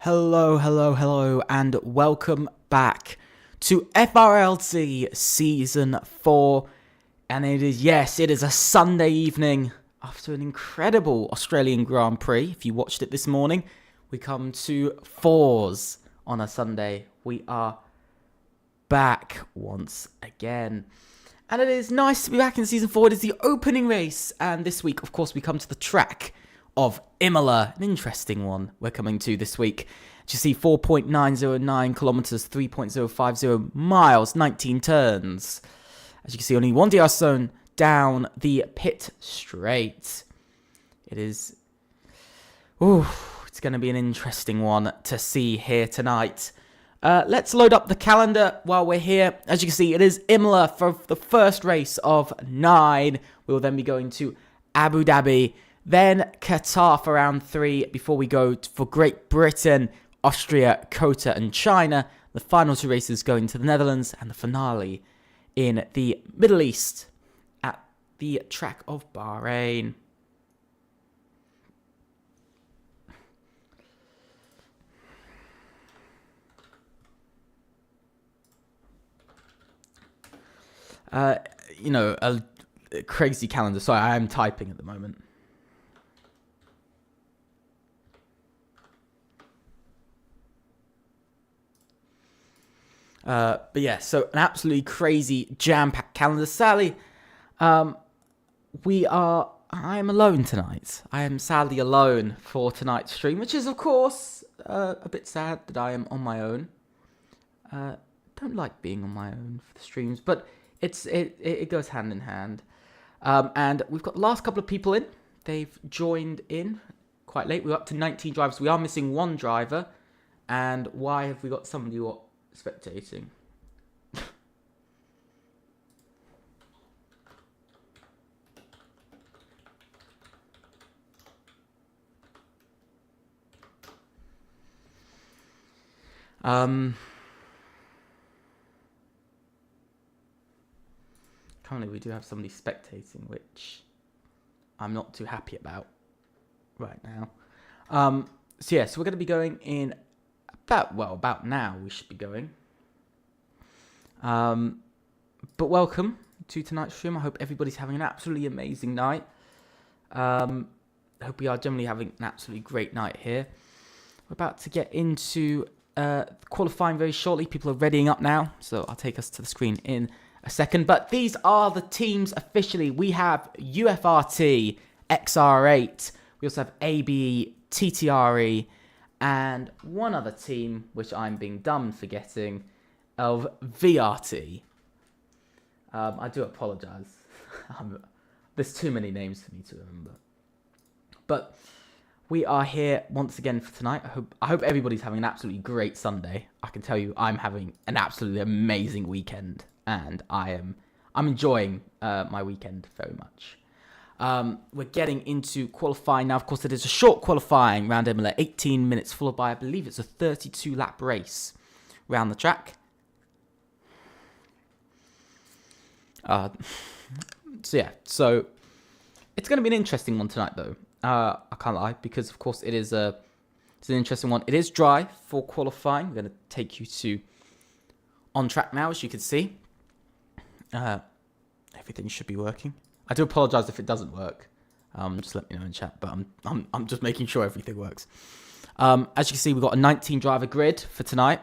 Hello, and welcome back to FRLT Season 4. And it is a Sunday evening after an incredible Australian Grand Prix. If you watched it this morning, we come to fours on a Sunday. We are back once again. And it is nice to be back in Season 4. It is the opening race. And this week, of course, we come to the track of Imola, an interesting one we're coming to this week. As you see, 4.909 kilometers, 3.050 miles, 19 turns. As you can see, only one DR zone down the pit straight. It's going to be an interesting one to see here tonight. Let's load up the calendar while we're here. As you can see, it is Imola for the first race of 9. We will then be going to Abu Dhabi, then Qatar for round 3 before we go for Great Britain, Austria, Kota and China. The final 2 races going to the Netherlands and the finale in the Middle East at the track of Bahrain. A crazy calendar. Sorry, I am typing at the moment. But yeah, so an absolutely crazy jam-packed calendar. Sadly, I am alone tonight. I am sadly alone for tonight's stream, which is, of course, a bit sad that I am on my own. Don't like being on my own for the streams, but it goes hand in hand. And we've got the last couple of people in. They've joined in quite late. We're up to 19 drivers. We are missing one driver. And why have we got somebody spectating? Currently we do have somebody spectating, which I'm not too happy about right now. So we're going to be going in about now we should be going. But welcome to tonight's stream. I hope everybody's having an absolutely amazing night. I hope we are generally having an absolutely great night here. We're about to get into qualifying very shortly. People are readying up now, so I'll take us to the screen in a second. But these are the teams officially. We have UFRT, XR8. We also have ABE, TTRE, and one other team, which I'm being dumb for getting, of VRT. I do apologise. There's too many names for me to remember. But we are here once again for tonight. I hope everybody's having an absolutely great Sunday. I can tell you I'm having an absolutely amazing weekend, and I'm enjoying my weekend very much. We're getting into qualifying now. Of course, it is a short qualifying round Imola, 18 minutes, followed by, I believe it's a 32-lap race round the track. So it's going to be an interesting one tonight, though. I can't lie, because of course it's an interesting one. It is dry for qualifying. I'm going to take you to on track now, as you can see. Everything should be working. I do apologise if it doesn't work. Just let me know in chat. But I'm just making sure everything works. As you can see, we've got a 19 driver grid for tonight.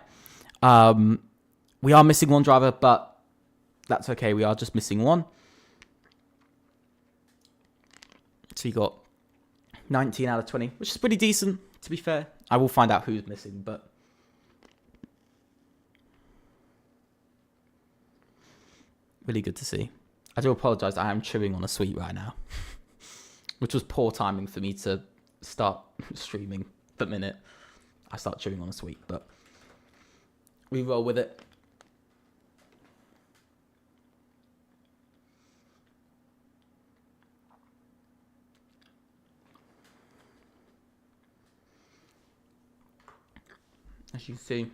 We are missing one driver, but that's okay. We are just missing one. So you got 19 out of 20, which is pretty decent, to be fair. I will find out who's missing, but really good to see. I do apologise, I am chewing on a sweet right now, which was poor timing for me to start streaming the minute I start chewing on a sweet, but we roll with it. As you can see,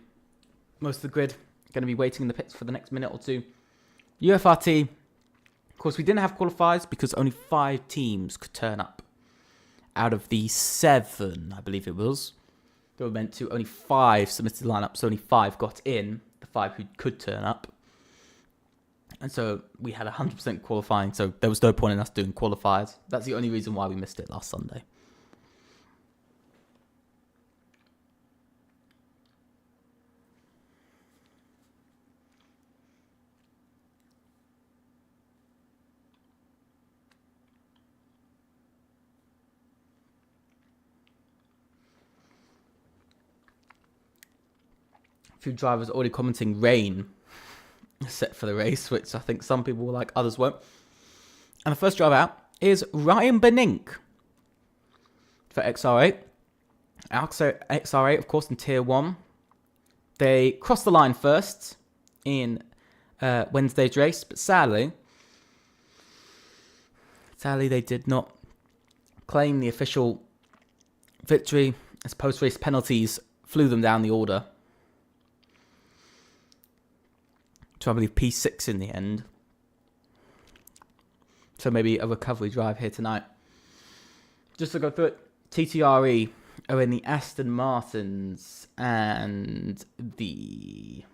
most of the grid going to be waiting in the pits for the next minute or two. UFRT, of course, we didn't have qualifiers because only 5 teams could turn up out of the 7, I believe it was. There were meant to only 5 submitted lineups, so only 5 got in, the 5 who could turn up. And so we had 100% qualifying, so there was no point in us doing qualifiers. That's the only reason why we missed it last Sunday. A few drivers already commenting rain set for the race, which I think some people will like, others won't. And the first driver out is Ryan Benink for XR8. XR8, of course, in Tier 1. They crossed the line first in Wednesday's race, but sadly, they did not claim the official victory as post-race penalties flew them down the order. So I believe P6 in the end. So maybe a recovery drive here tonight. Just to go through it, TTRE are in the Aston Martins and the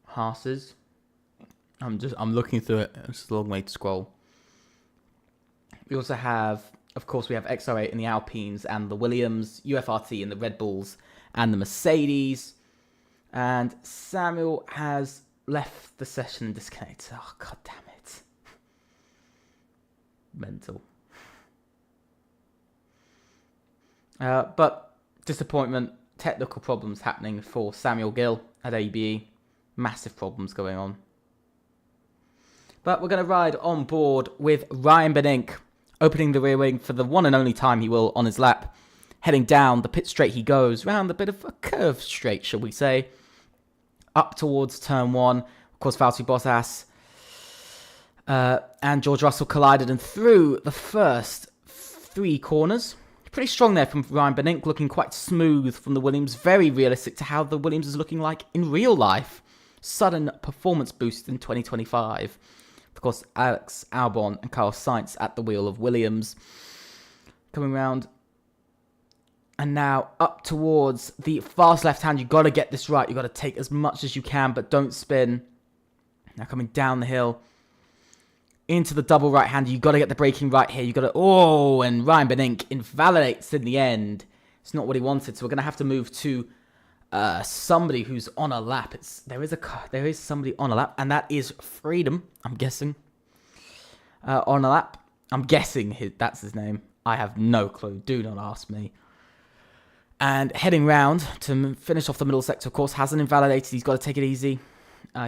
Haas's. I'm looking through it. It's a long way to scroll. We also have, of course, we have XR8 in the Alpines and the Williams, UFRT in the Red Bulls and the Mercedes. And Samuel has left the session and disconnected. Oh, god damn it. Mental. But disappointment, technical problems happening for Samuel Gill at ABE. Massive problems going on. But we're going to ride on board with Ryan Benink, opening the rear wing for the one and only time he will on his lap. Heading down the pit straight he goes, round a bit of a curved straight, shall we say. Up towards turn 1. Of course, Valtteri Bottas and George Russell collided and through the first 3 corners. Pretty strong there from Ryan Benink, looking quite smooth from the Williams. Very realistic to how the Williams is looking like in real life. Sudden performance boost in 2025. Of course, Alex Albon and Carlos Sainz at the wheel of Williams. Coming round. And now up towards the fast left hand. You've got to get this right. You've got to take as much as you can, but don't spin. Now coming down the hill. Into the double right hand. You've got to get the braking right here. You've got to... Oh, and Ryan Benink invalidates in the end. It's not what he wanted. So we're going to have to move to somebody who's on a lap. There is somebody on a lap. And that is Freedom, I'm guessing. On a lap. I'm guessing that's his name. I have no clue. Do not ask me. And heading round to finish off the middle sector, of course, hasn't invalidated. He's got to take it easy.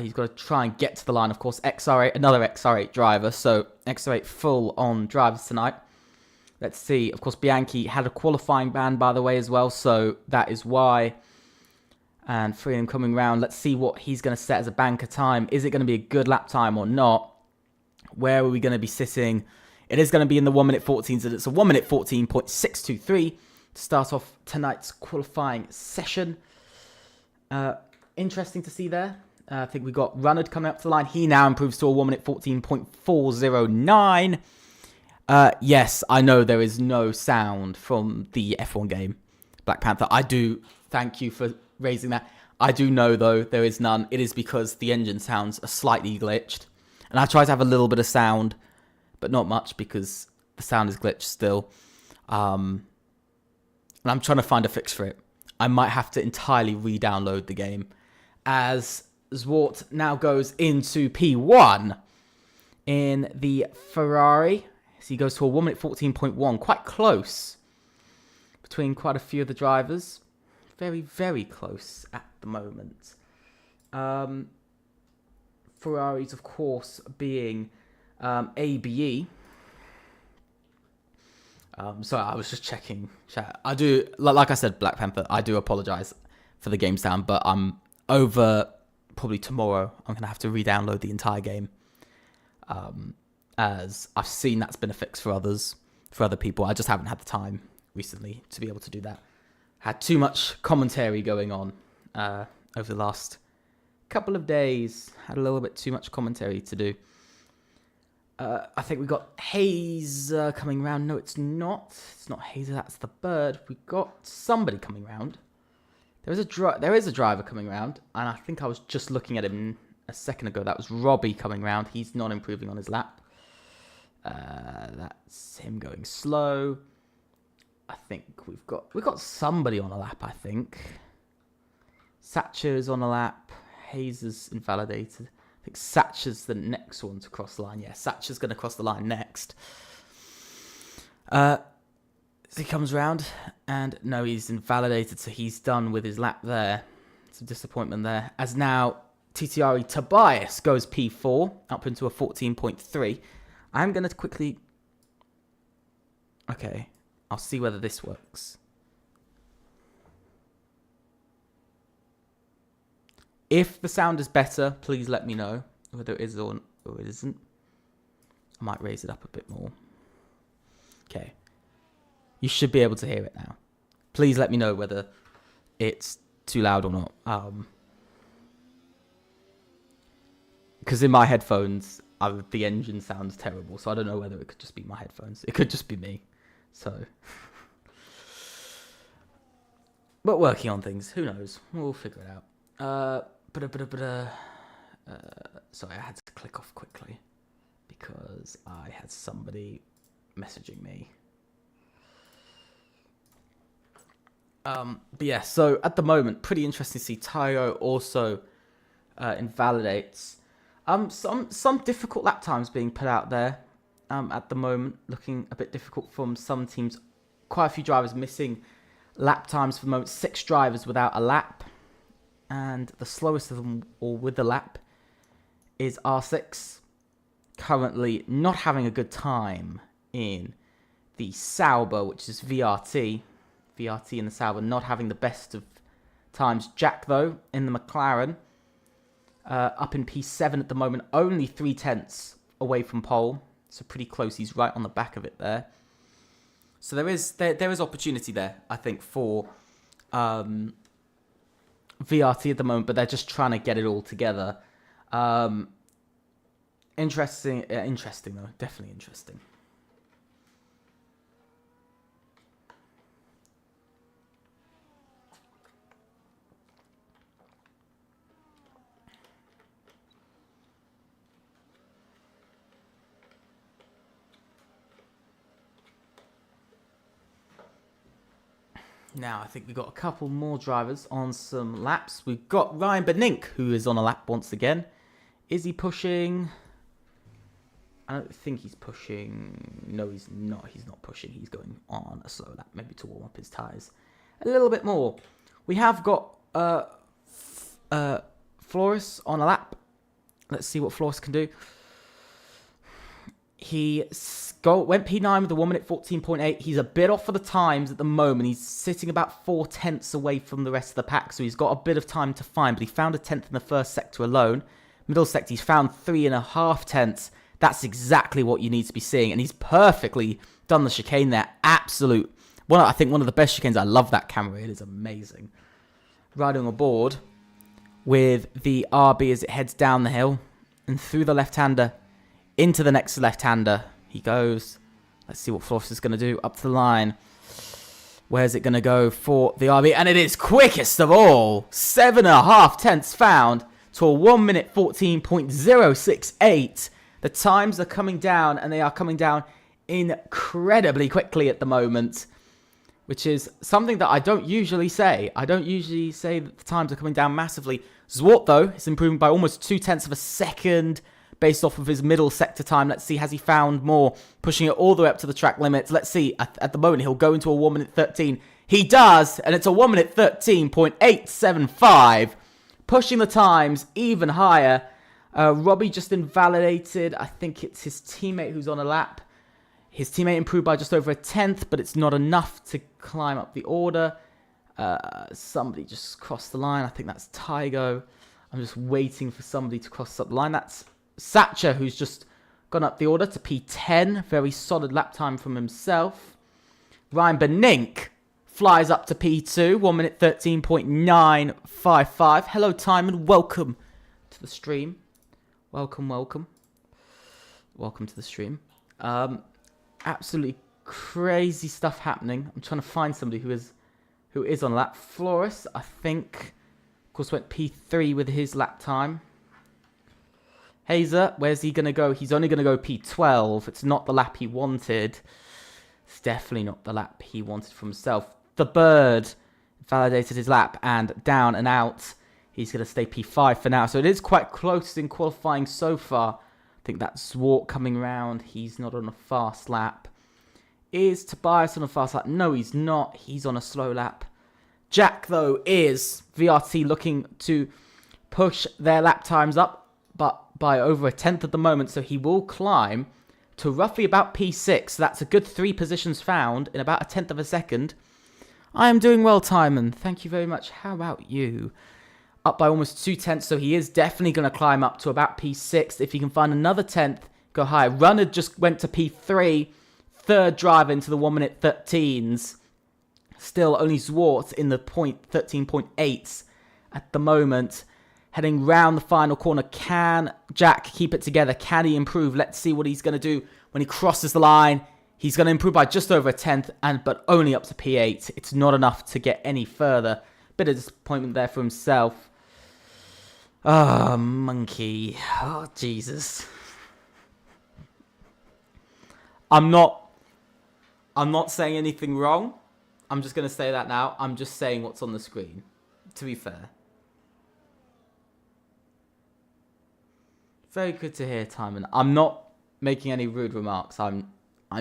He's got to try and get to the line. Of course, XR8, another XR8 driver. So XR8 full on drivers tonight. Let's see. Of course, Bianchi had a qualifying ban, by the way, as well. So that is why. And Freedom coming round. Let's see what he's going to set as a banker time. Is it going to be a good lap time or not? Where are we going to be sitting? It is going to be in the 1 minute 14s. And it's a 1 minute 14.623. Start off tonight's qualifying session. Interesting to see there. I think we got Runnard coming up to the line. He now improves to a 1 minute 14.409. Yes, I know there is no sound from the F1 game, Black Panther. I do thank you for raising that. I do know, though, there is none. It is because the engine sounds are slightly glitched. And I try to have a little bit of sound, but not much because the sound is glitched still. And I'm trying to find a fix for it. I might have to entirely re-download the game. As Zwart now goes into P1 in the Ferrari. So he goes to a 1 minute 14.1. Quite close between quite a few of the drivers. Very, very close at the moment. Ferraris, of course, being ABE. Sorry, I was just checking chat. I do, like I said, Black Panther, I do apologize for the game sound, but I'm over probably tomorrow. I'm going to have to re-download the entire game. As I've seen that's been a fix for other people. I just haven't had the time recently to be able to do that. Had too much commentary going on over the last couple of days. Had a little bit too much commentary to do. I think we've got Hazer coming round. No, it's not. It's not Hazer. That's the bird. We've got somebody coming round. There is a driver coming round, and I think I was just looking at him a second ago. That was Robbie coming round. He's not improving on his lap. That's him going slow. I think we've got somebody on a lap. I think Satcher's on a lap. Hazer's invalidated. I think Satcher's the next one to cross the line. Yeah, Satcher's going to cross the line next. So he comes round, and no, he's invalidated, so he's done with his lap there. It's a disappointment there. As now, TTRE Tobias goes P4, up into a 14.3. I'm going to quickly... Okay, I'll see whether this works. If the sound is better, please let me know whether it is or it isn't. I might raise it up a bit more. Okay. You should be able to hear it now. Please let me know whether it's too loud or not. Because in my headphones, the engine sounds terrible. So I don't know whether it could just be my headphones. It could just be me. So. But working on things. Who knows? We'll figure it out. Sorry, I had to click off quickly. Because I had somebody messaging me. But yeah, so at the moment, pretty interesting to see Tyro also invalidates. Some difficult lap times being put out there at the moment, looking a bit difficult from some teams. Quite a few drivers missing lap times for the moment. 6 drivers without a lap. And the slowest of them all with the lap is R6. Currently not having a good time in the Sauber, which is VRT. VRT in the Sauber not having the best of times. Jack, though, in the McLaren, up in P7 at the moment, only 3/10 away from pole. So pretty close. He's right on the back of it there. So there is opportunity there, I think, for VRT at the moment, but they're just trying to get it all together. Interesting though. Definitely interesting. Now, I think we've got a couple more drivers on some laps. We've got Ryan Benink, who is on a lap once again. Is he pushing? I don't think he's pushing. No, he's not. He's not pushing. He's going on a slow lap, maybe to warm up his tyres a little bit more. We have got Flores on a lap. Let's see what Flores can do. He went P9 with a 1 minute 14.8. He's a bit off for the times at the moment. He's sitting about 4/10 away from the rest of the pack, so he's got a bit of time to find. But he found a 10th in the first sector alone. Middle sector, he's found 3.5 That's exactly what you need to be seeing. And he's perfectly done the chicane there. Absolute. I think one of the best chicanes. I love that camera. It is amazing. Riding aboard with the RB as it heads down the hill and through the left-hander into the next left-hander. He goes. Let's see what Flores is going to do. Up to the line. Where's it going to go for the RB? And it is quickest of all. 7.5 found to a 1 minute 14.068. The times are coming down, and they are coming down incredibly quickly at the moment, which is something that I don't usually say. I don't usually say that the times are coming down massively. Zwart, though, is improving by almost 0.2 of a second based off of his middle sector time. Let's see, has he found more? Pushing it all the way up to the track limits. Let's see, at the moment, he'll go into a 1 minute 13. He does, and it's a 1 minute 13.875. Pushing the times even higher. Robbie just invalidated. I think it's his teammate who's on a lap. His teammate improved by just over a 10th, but it's not enough to climb up the order. Somebody just crossed the line. I think that's Tygo. I'm just waiting for somebody to cross up the line. That's Satcher, who's just gone up the order to P10. Very solid lap time from himself. Ryan Benink flies up to P2. 1 minute 13.955. Hello, Timon. Welcome to the stream. Welcome. welcome to the stream. Absolutely crazy stuff happening. I'm trying to find somebody who is on lap. Flores, I think, of course, went P3 with his lap time. Hazer, where's he going to go? He's only going to go P12. It's not the lap he wanted. It's definitely not the lap he wanted for himself. The Bird validated his lap and down and out. He's going to stay P5 for now. So it is quite close in qualifying so far. I think that's Zwart coming round. He's not on a fast lap. Is Tobias on a fast lap? No, he's not. He's on a slow lap. Jack, though, is VRT looking to push their lap times up, but by over a tenth at the moment. So he will climb to roughly about P6. So that's a good 3 positions found in about a tenth of a second. I am doing well, Timon. Thank you very much. How about you? Up by almost 2 tenths, so he is definitely going to climb up to about P6. If he can find another tenth, go higher. Runner just went to P3. Third driver into the 1 minute 13s. Still only Zwart in the 13.8s at the moment. Heading round the final corner. Can Jack keep it together? Can he improve? Let's see what he's going to do when he crosses the line. He's going to improve by just over a tenth, but only up to P8. It's not enough to get any further. Bit of disappointment there for himself. Oh, monkey. Oh, Jesus. I'm not saying anything wrong. I'm just going to say that now. I'm just saying what's on the screen, to be fair. Very good to hear, Timon. I'm not making any rude remarks. I'm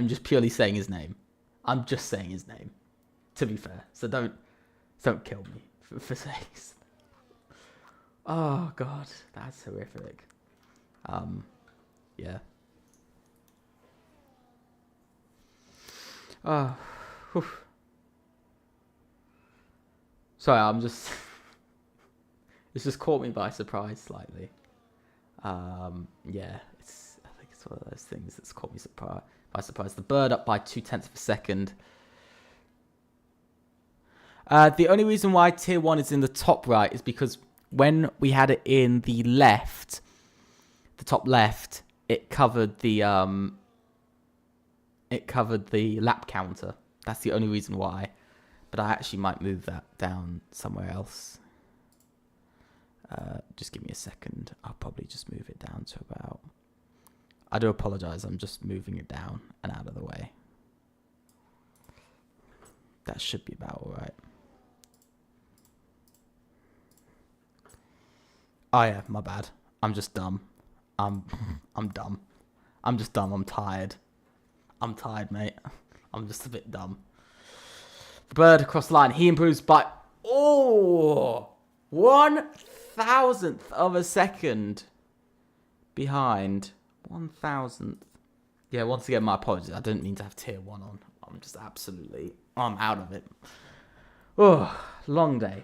just purely saying his name. I'm just saying his name, to be fair. So don't kill me for sakes. Oh God, that's horrific. Yeah. Oh, whew. Sorry, I'm just. It's just caught me by surprise slightly. Yeah, I think it's one of those things that's caught me by surprise. The Bird up by 2 tenths of a second. The only reason why tier 1 is in the top right is because when we had it in the left, the top left, it covered the lap counter. That's the only reason why. But I actually might move that down somewhere else. Just give me a second. I'll probably just move it down to about... I do apologise. I'm just moving it down and out of the way. That should be about all right. Oh yeah, my bad. I'm just dumb. I'm dumb. I'm just dumb. I'm tired. I'm tired, mate. I'm just a bit dumb. The Bird across the line. He improves by 1,000th of a second behind. 1,000th. Yeah, once again, my apologies. I didn't mean to have tier 1 on. I'm out of it. Oh, long day.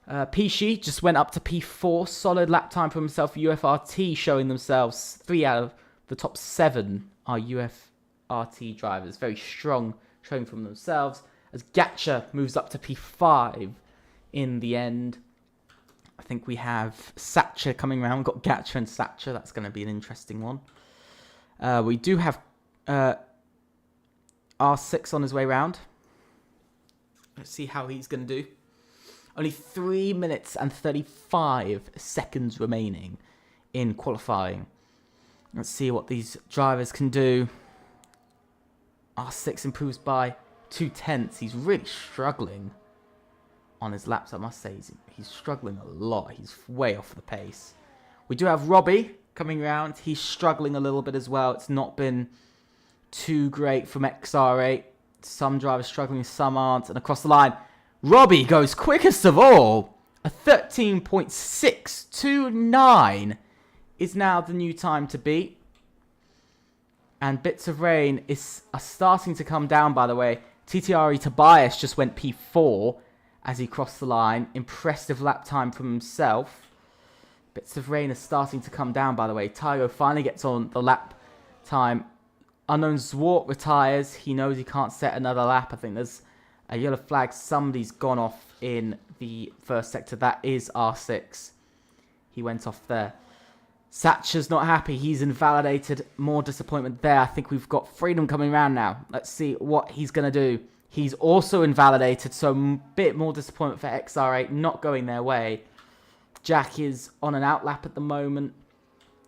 Pishi just went up to P4. Solid lap time for himself. UFRT showing themselves. 3 out of the top 7 are UFRT drivers. Very strong showing from themselves. As Gatcha moves up to P5 in the end. I think we have Satcher coming around. We've got Gatcha and Satcher. That's going to be an interesting one. We do have R6 on his way round. Let's see how he's going to do. Only 3 minutes and 35 seconds remaining in qualifying. Let's see what these drivers can do. R6 improves by 2 tenths. He's really struggling on his laps. I must say he's struggling a lot. He's way off the pace. We do have Robbie coming around. He's struggling a little bit as well. It's not been too great from XR8. Some drivers struggling, some aren't. And across the line, Robbie goes quickest of all. A 13.629 is now the new time to beat. And Bits of Rain are starting to come down, by the way. TTRE Tobias just went P4 as he crossed the line. Impressive lap time from himself. Bits of Rain are starting to come down, by the way. Tygo finally gets on the lap time. Unknown Zwart retires. He knows he can't set another lap. I think there's a yellow flag. Somebody's gone off in the first sector. That is R6. He went off there. Satcher's not happy. He's invalidated. More disappointment there. I think we've got Freedom coming around now. Let's see what he's going to do. He's also invalidated, so a bit more disappointment for XR8 not going their way. Jack is on an outlap at the moment.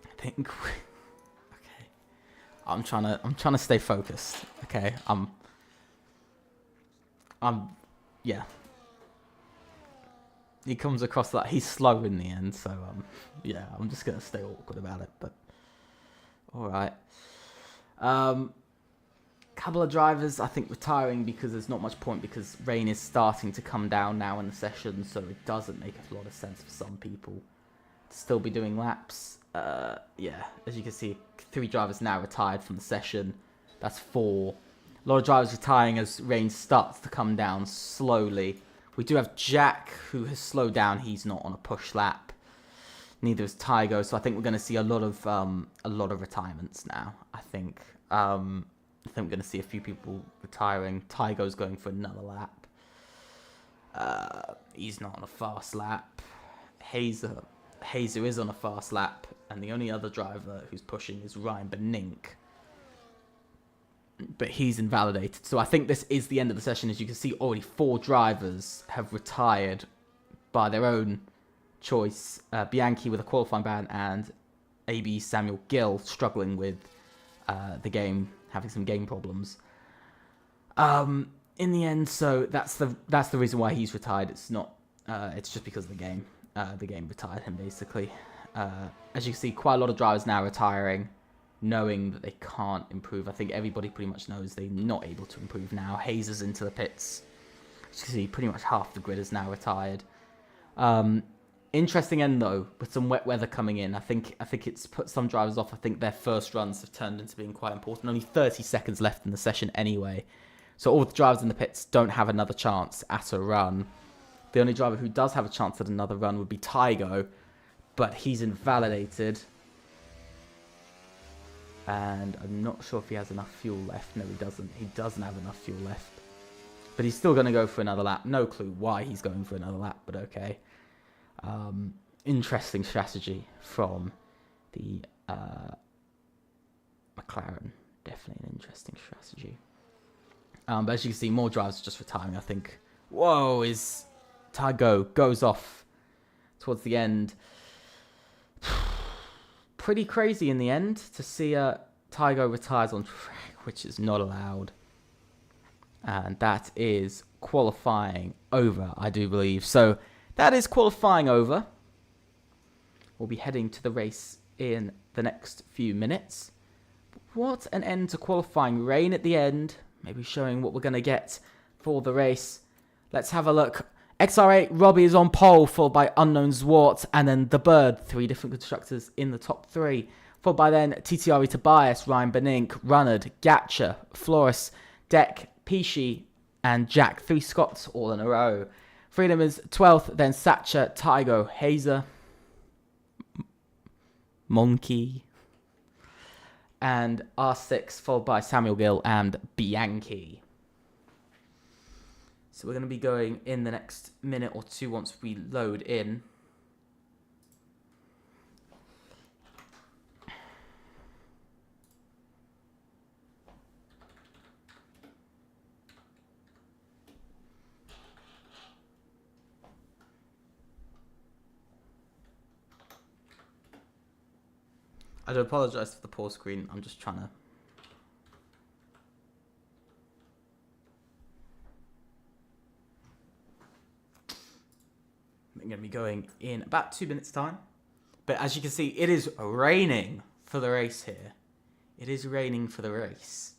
I think. Okay, I'm trying to stay focused. Okay, yeah. He comes across like he's slow in the end, so yeah, I'm just gonna stay awkward about it. But all right. Couple of drivers, I think, retiring because there's not much point because rain is starting to come down now in the session, so it doesn't make a lot of sense for some people to still be doing laps. Yeah, as you can see, 3 drivers now retired from the session. That's 4. A lot of drivers retiring as rain starts to come down slowly. We do have Jack, who has slowed down. He's not on a push lap. Neither is Tygo, so I think we're going to see a lot of retirements now. I think we're going to see a few people retiring. Tygo's going for another lap. He's not on a fast lap. Hazer is on a fast lap, and the only other driver who's pushing is Ryan Benink. But he's invalidated. So I think this is the end of the session. As you can see, already 4 drivers have retired by their own choice. Bianchi with a qualifying ban, and AB Samuel Gill struggling with the game, having some game problems. In the end, so that's the reason why he's retired. It's not. It's just because of the game. The game retired him basically. As you can see, quite a lot of drivers now retiring, knowing that they can't improve. I think everybody pretty much knows they're not able to improve now. Hazer's into the pits. As you can see, pretty much half the grid is now retired. Interesting end though, with some wet weather coming in. I think it's put some drivers off. I think their first runs have turned into being quite important. Only 30 seconds left in the session anyway. So all the drivers in the pits don't have another chance at a run. The only driver who does have a chance at another run would be Tygo, but he's invalidated. And I'm not sure if he has enough fuel left. No, he doesn't. He doesn't have enough fuel left. But he's still going to go for another lap. No clue why he's going for another lap, but okay. Interesting strategy from the McLaren. Definitely an interesting strategy. But as you can see, more drivers are just retiring, I think. Whoa, is Tygo goes off towards the end. Pretty crazy in the end to see Tygo retires on track, which is not allowed. And that is qualifying over, I do believe. So that is qualifying over. We'll be heading to the race in the next few minutes. What an end to qualifying. Rain at the end. Maybe showing what we're going to get for the race. Let's have a look. XR8, Robbie is on pole, followed by Unknown Zwart, and then The Bird. 3 different constructors in the top 3. Followed by then TTRE Tobias, Ryan Benink, Runnard, Gatcher, Flores, Deck, Pishi, and Jack. 3 Scots all in a row. Freedom is 12th, then Satcher, Tygo, Hazer, Monkey, and R6, followed by Samuel Gill and Bianchi. So we're going to be going in the next minute or 2 once we load in. I do apologise for the pause screen. I'm just trying to... I'm going to be going in about 2 minutes' time. But as you can see, it is raining for the race here. It is raining for the race.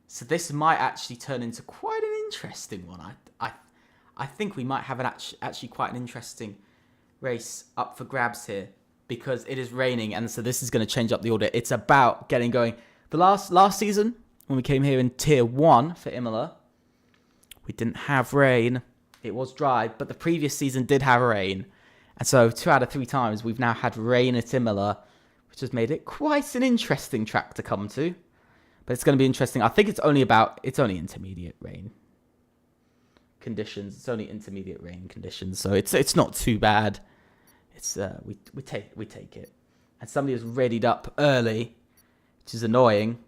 So this might actually turn into quite an interesting one. I think we might have actually quite an interesting race up for grabs here, because it is raining, and so this is going to change up the order. It's about getting going. The last season, when we came here in Tier 1 for Imola, we didn't have rain. It was dry, but the previous season did have rain. And so 2 out of 3 times we've now had rain at Imola, which has made it quite an interesting track to come to. But it's going to be interesting. I think it's only intermediate rain conditions. It's only intermediate rain conditions, so it's not too bad. It's we take it. And somebody was readied up early, which is annoying.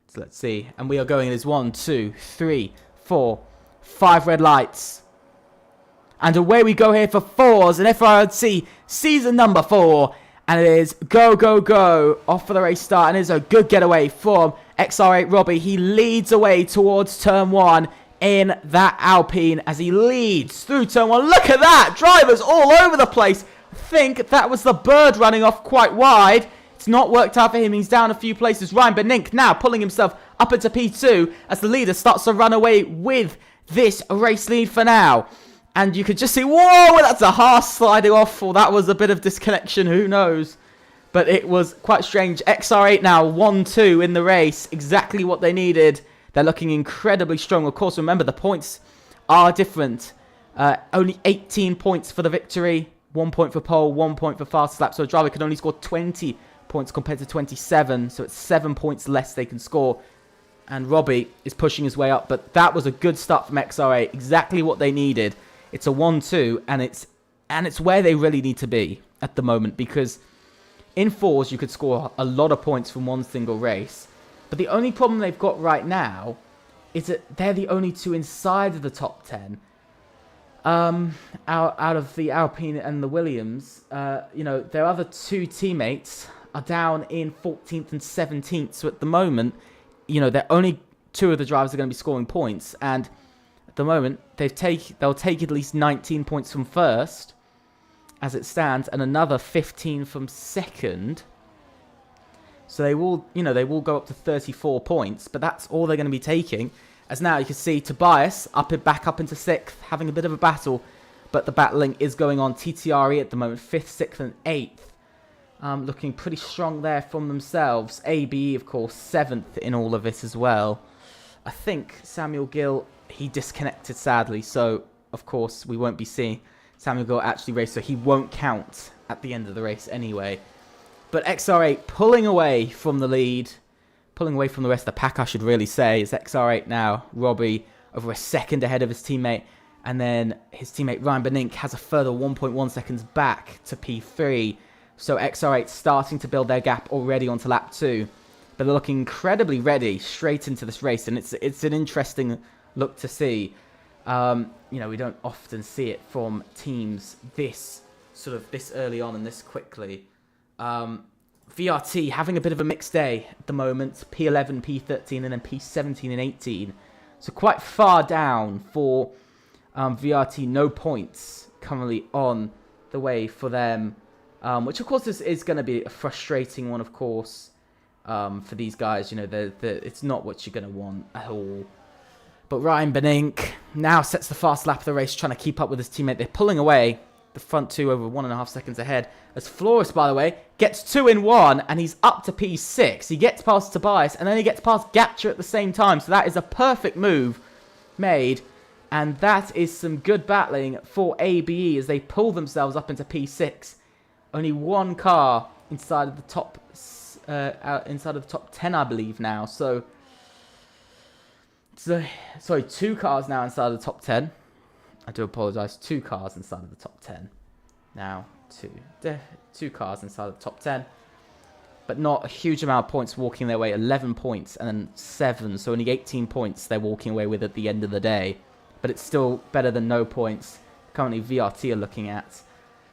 So let's see. And we are going as 1, 2, 3, 4, 5 red lights. And away we go here for fours in FRLT season number 4. And it is go, go, go. Off for the race start. And it is a good getaway from XR8 Robbie. He leads away towards turn 1 in that Alpine as he leads through turn 1. Look at that. Drivers all over the place. I think that was the bird running off quite wide. It's not worked out for him. He's down a few places. Ryan Benink now pulling himself up into P2 as the leader starts to run away with this race lead for now. And you could just see, whoa, that's a Haas sliding off. Or that was a bit of disconnection. Who knows? But it was quite strange. XR8 now 1-2 in the race. Exactly what they needed. They're looking incredibly strong. Of course, remember, the points are different. Only 18 points for the victory. 1 point for pole, 1 point for fast lap. So a driver can only score 20 points compared to 27. So it's 7 points less they can score. And Robbie is pushing his way up. But that was a good start from XR8. Exactly what they needed. It's a 1-2. And it's where they really need to be at the moment. Because in fours, you could score a lot of points from one single race. But the only problem they've got right now is that they're the only two inside of the top 10. Out of the Alpine and the Williams, their other two teammates are down in 14th and 17th. So at the moment, they're only two of the drivers are going to be scoring points. And at the moment, they'll take at least 19 points from first, as it stands, and another 15 from second. So they will go up to 34 points, but that's all they're going to be taking. As now you can see Tobias back up into 6th, having a bit of a battle, but the battling is going on. TTRE at the moment, 5th, 6th, and 8th. Looking pretty strong there from themselves. ABE, of course, 7th in all of this as well. I think Samuel Gill, he disconnected sadly, so of course we won't be seeing Samuel Gill actually race, so he won't count at the end of the race anyway. But XR8 pulling away from the lead, pulling away from the rest of the pack, I should really say, is XR8 now. Robbie over a second ahead of his teammate. And then his teammate Ryan Benink has a further 1.1 seconds back to P3. So XR8 starting to build their gap already onto lap 2. But they're looking incredibly ready straight into this race. And it's an interesting look to see. We don't often see it from teams this early on and this quickly. VRT having a bit of a mixed day at the moment. P11, P13, and then P17 and 18. So quite far down for VRT. No points currently on the way for them. Which, of course, is going to be a frustrating one, of course, for these guys. It's not what you're going to want at all. But Ryan Benink now sets the fast lap of the race, trying to keep up with his teammate. They're pulling away. The front two over 1.5 seconds ahead. As Flores, by the way, gets 2 in 1, and he's up to P6. He gets past Tobias, and then he gets past Gatcher at the same time. So that is a perfect move made. And that is some good battling for ABE as they pull themselves up into P6. Only one car inside of the top 10, I believe, now. So, sorry, 2 cars now inside of the top 10. I do apologise. 2 cars inside of the top 10. Now, 2 cars inside of the top 10. But not a huge amount of points walking their way. 11 points and then 7. So only 18 points they're walking away with at the end of the day. But it's still better than no points. Currently, VRT are looking at.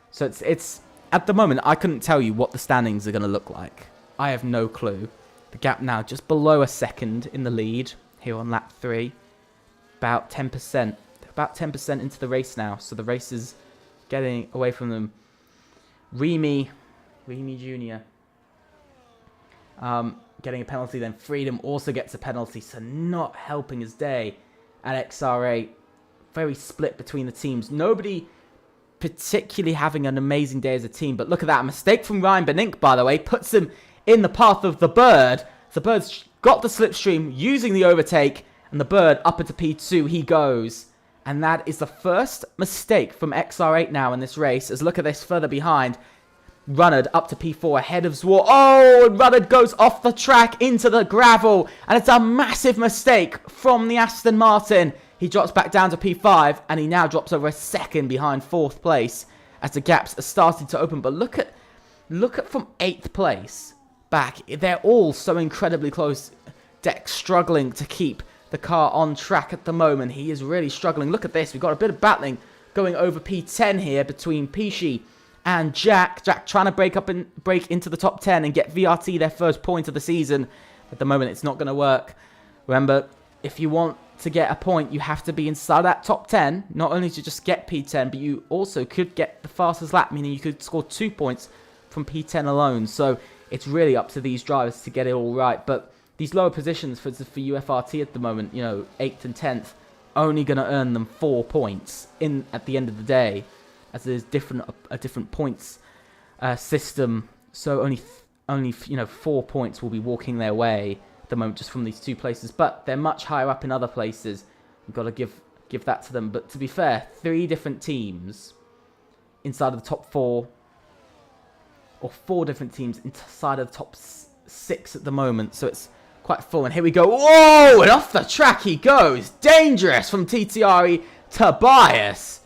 So it's at the moment, I couldn't tell you what the standings are going to look like. I have no clue. The gap now just below a second in the lead here on lap 3. About 10%. About 10% into the race now, so the race is getting away from them. Remy Jr. Getting a penalty, then Freedom also gets a penalty, so not helping his day at XR8. Very split between the teams. Nobody particularly having an amazing day as a team, but look at that. A mistake from Ryan Benink, by the way, puts him in the path of the Bird. The Bird's got the slipstream, using the overtake, and the Bird up into P2 he goes. And that is the first mistake from XR8 now in this race. As look at this further behind. Runnard up to P4 ahead of Zwar. Oh, and Runnard goes off the track into the gravel. And it's a massive mistake from the Aston Martin. He drops back down to P5, and he now drops over a second behind 4th place as the gaps are starting to open. But look at from 8th place back. They're all so incredibly close. Dex struggling to keep the car on track at the moment. He is really struggling. Look at this. We've got a bit of battling going over P10 here between Pishi and Jack. Jack trying to break into the top 10 and get VRT their first point of the season. At the moment, it's not going to work. Remember, if you want to get a point, you have to be inside that top 10. Not only to just get P10, but you also could get the fastest lap, meaning you could score 2 points from P10 alone. So it's really up to these drivers to get it all right. But these lower positions for UFRT at the moment, you know, 8th and 10th, only going to earn them 4 points at the end of the day, as there's a different points system. So only 4 points will be walking their way at the moment just from these 2 places. But they're much higher up in other places. We've got to give that to them. But to be fair, 3 different teams inside of the top 4, or 4 different teams inside of the top 6 at the moment. So it's quite full. And here we go. Whoa! And off the track he goes. Dangerous from TTRE Tobias.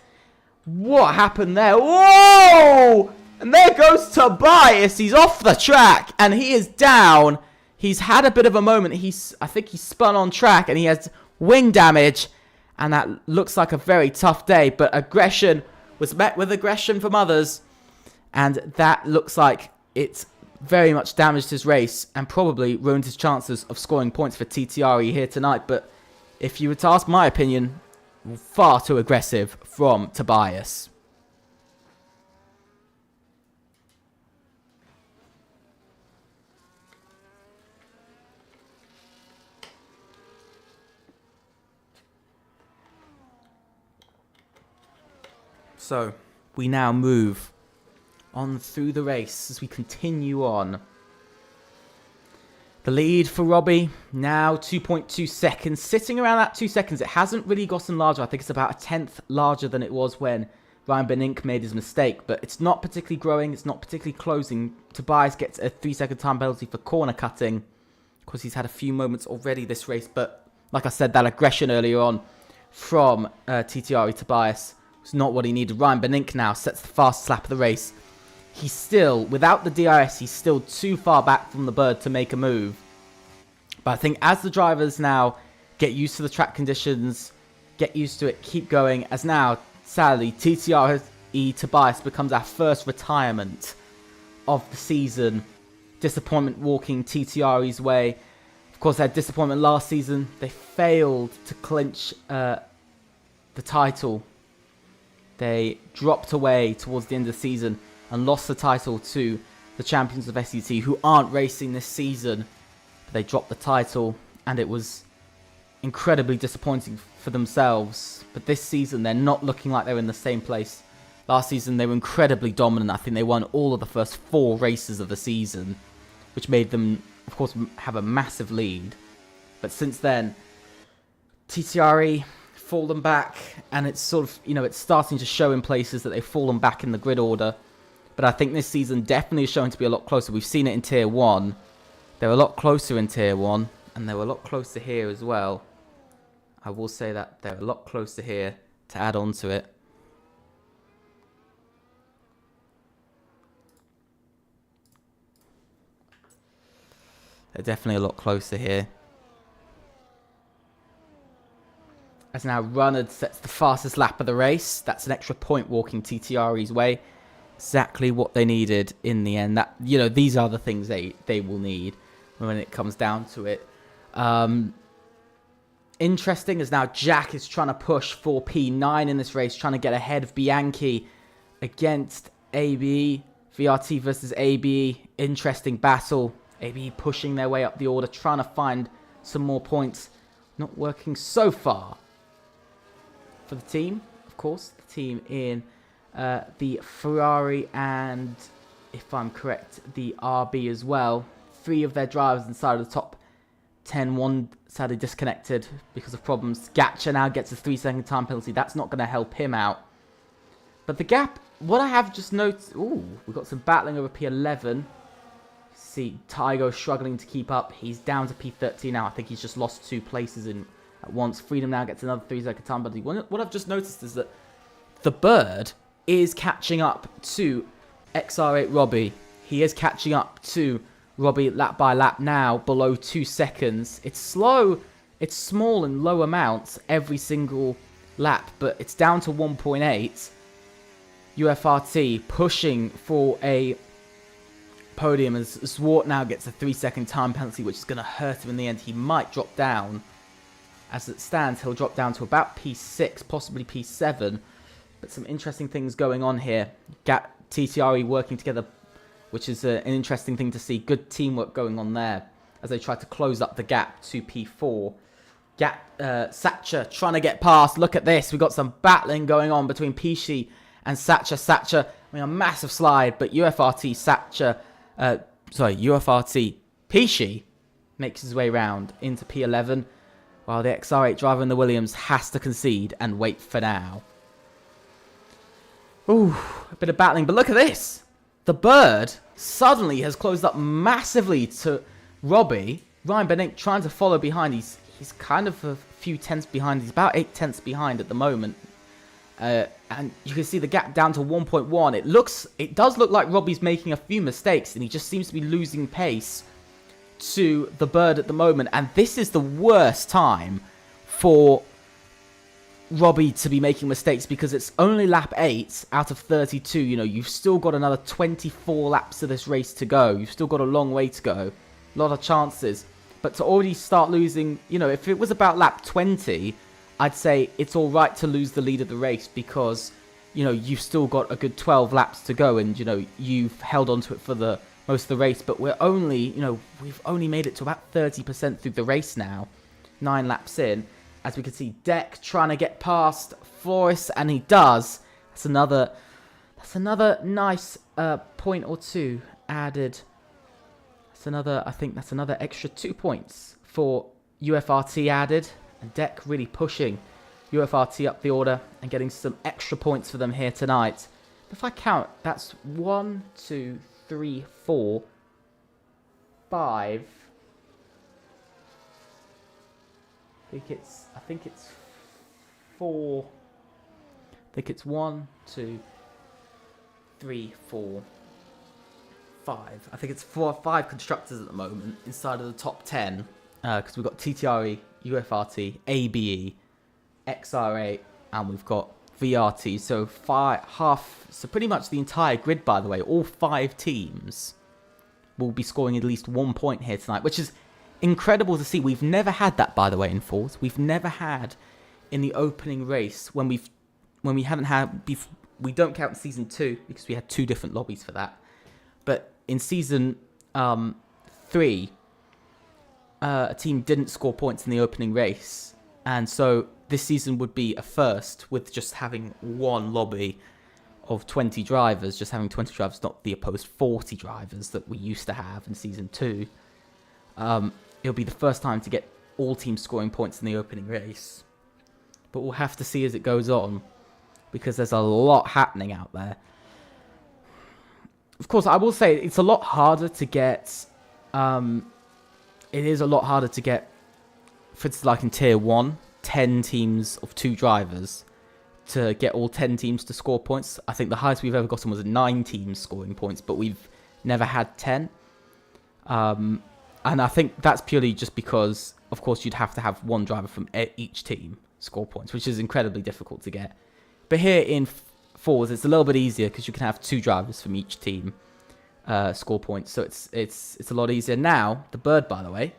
What happened there? Whoa! And there goes Tobias. He's off the track. And he is down. He's had a bit of a moment. I think he spun on track. And he has wing damage. And that looks like a very tough day. But aggression was met with aggression from others. And that looks like it's very much damaged his race and probably ruined his chances of scoring points for TTRE here tonight. But if you were to ask my opinion, far too aggressive from Tobias. So we now move on through the race as we continue on. The lead for Robbie, now 2.2 seconds. Sitting around that 2 seconds. It hasn't really gotten larger. I think it's about a 10th larger than it was when Ryan Benink made his mistake. But it's not particularly growing. It's not particularly closing. Tobias gets a 3-second time penalty for corner cutting. Of course, he's had a few moments already this race. But like I said, that aggression earlier on from TTRE Tobias was not what he needed. Ryan Benink now sets the fastest lap of the race. He's still, without the DRS, he's still too far back from the bird to make a move. But I think as the drivers now get used to the track conditions, get used to it, keep going, as now, sadly, TTRE Tobias becomes our first retirement of the season. Disappointment walking TTRE's way. Of course, they had disappointment last season. They failed to clinch the title. They dropped away towards the end of the season and lost the title to the champions of SET, who aren't racing this season. But they dropped the title, and it was incredibly disappointing for themselves. But this season, they're not looking like they're in the same place. Last season, they were incredibly dominant. I think they won all of the first 4 races of the season, which made them, of course, have a massive lead. But since then, TTRE fallen back, and it's sort of, it's starting to show in places that they've fallen back in the grid order. But I think this season definitely is showing to be a lot closer. We've seen it in Tier 1. They're a lot closer in Tier 1. And they were a lot closer here as well. I will say that they're a lot closer here to add on to it. They're definitely a lot closer here. As now Runnard sets the fastest lap of the race. That's an extra point walking TTRE's way. Exactly what they needed in the end. That these are the things they will need when it comes down to it. Interesting as now Jack is trying to push for P9 in this race, trying to get ahead of Bianchi against ABE. VRT versus ABE. Interesting battle. ABE pushing their way up the order, trying to find some more points. Not working so far for the team, of course. The team in the Ferrari and, if I'm correct, the RB as well. 3 of their drivers inside of the top 10. One sadly disconnected because of problems. Gatcha now gets a 3-second time penalty. That's not going to help him out. But the gap, what I have just noticed... Ooh, we've got some battling over P11. See, Tygo struggling to keep up. He's down to P13 now. I think he's just lost 2 places in at once. Freedom now gets another 3-second time penalty. What I've just noticed is that the Bird is catching up to XR8 Robbie. He is catching up to Robbie lap by lap now, below 2 seconds. It's slow, it's small in low amounts every single lap, but it's down to 1.8. UFRT pushing for a podium as Zwart now gets a 3-second time penalty, which is going to hurt him in the end. He might drop down. As it stands, he'll drop down to about P6, possibly P7. But some interesting things going on here. Gap TTRE working together, which is an interesting thing to see. Good teamwork going on there as they try to close up the gap to P4. Satcher trying to get past. Look at this. We've got some battling going on between Pishi and Satcher. Satcher, I mean, a massive slide, but UFRT Pishi makes his way round into P11, while the XR8 driver in the Williams has to concede and wait for now. Ooh, a bit of battling, but look at this. The Bird suddenly has closed up massively to Robbie. Ryan Bennett trying to follow behind. He's kind of a few tenths behind. He's about 8 tenths behind at the moment. And you can see the gap down to 1.1. It does look like Robbie's making a few mistakes, and he just seems to be losing pace to the Bird at the moment. And this is the worst time for Robbie to be making mistakes, because it's only lap 8 out of 32. You know, you've still got another 24 laps of this race to go. You've still got a long way to go. A lot of chances. But to already start losing, you know, if it was about lap 20, I'd say it's all right to lose the lead of the race, because, you know, you've still got a good 12 laps to go, and, you know, you've held on to it for the most of the race. But we're only, you know, we've only made it to about 30% through the race now, 9 laps in. As we can see, Deck trying to get past Flores, and he does. That's another nice point or two added. I think that's another extra 2 points for UFRT added. And Deck really pushing UFRT up the order and getting some extra points for them here tonight. If I count, that's 1, 2, 3, 4, 5. I think it's 4. I think it's 1, 2, 3, 4, 5. I think it's 4 or 5 constructors at the moment inside of the top 10. Because we've got TTRE, UFRT, ABE, XR8, and we've got VRT. So so pretty much the entire grid, by the way, all 5 teams will be scoring at least 1 point here tonight, which is incredible to see. We've never had that, by the way, in Force. We've never had in the opening race when we haven't had. We don't count season 2 because we had 2 different lobbies for that. But in season 3, a team didn't score points in the opening race, and so this season would be a first with just having one lobby of 20 drivers, just having 20 drivers, not the opposed 40 drivers that we used to have in season 2. It'll be the first time to get all teams scoring points in the opening race, but we'll have to see as it goes on, because there's a lot happening out there. Of course, I will say it's a lot harder to get. It is a lot harder to get, for instance, like in Tier 1, 10 teams of 2 drivers to get all 10 teams to score points. I think the highest we've ever gotten was 9 teams scoring points, but we've never had 10. And I think that's purely just because, of course, you'd have to have one driver from each team score points, which is incredibly difficult to get. But here in Fours, it's a little bit easier because you can have 2 drivers from each team score points, so it's a lot easier. Now, the Bird, by the way,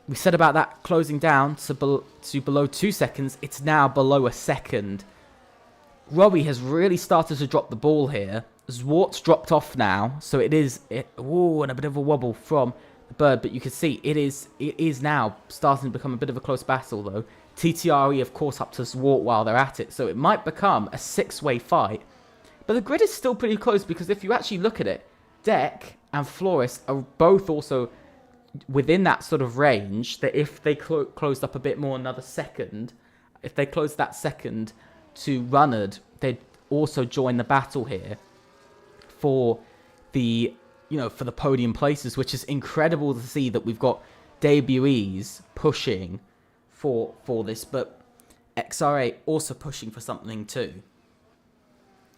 we said about that closing down to below 2 seconds. It's now below a second. Robbie has really started to drop the ball here. Zwart's dropped off now, so and a bit of a wobble from the Bird, but you can see it is now starting to become a bit of a close battle, though. TTRE, of course, up to Zwart while they're at it, so it might become a 6-way fight. But the grid is still pretty close, because if you actually look at it, Deck and Flores are both also within that sort of range, that if they closed up a bit more, another second, if they closed that second to Runnard, they'd also join the battle here for the podium places, which is incredible to see that we've got debutees pushing for this, but XR8 also pushing for something too,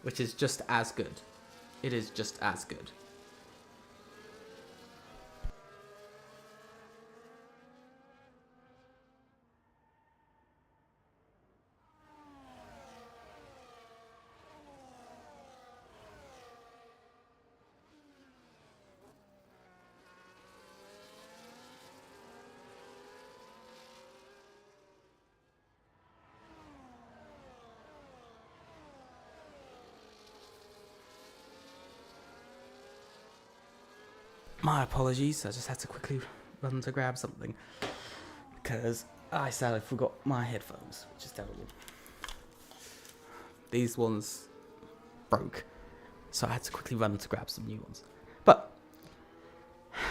which is just as good. It is just as good. My apologies, I just had to quickly run to grab something because I sadly forgot my headphones, which is terrible. These ones broke, so I had to quickly run to grab some new ones. But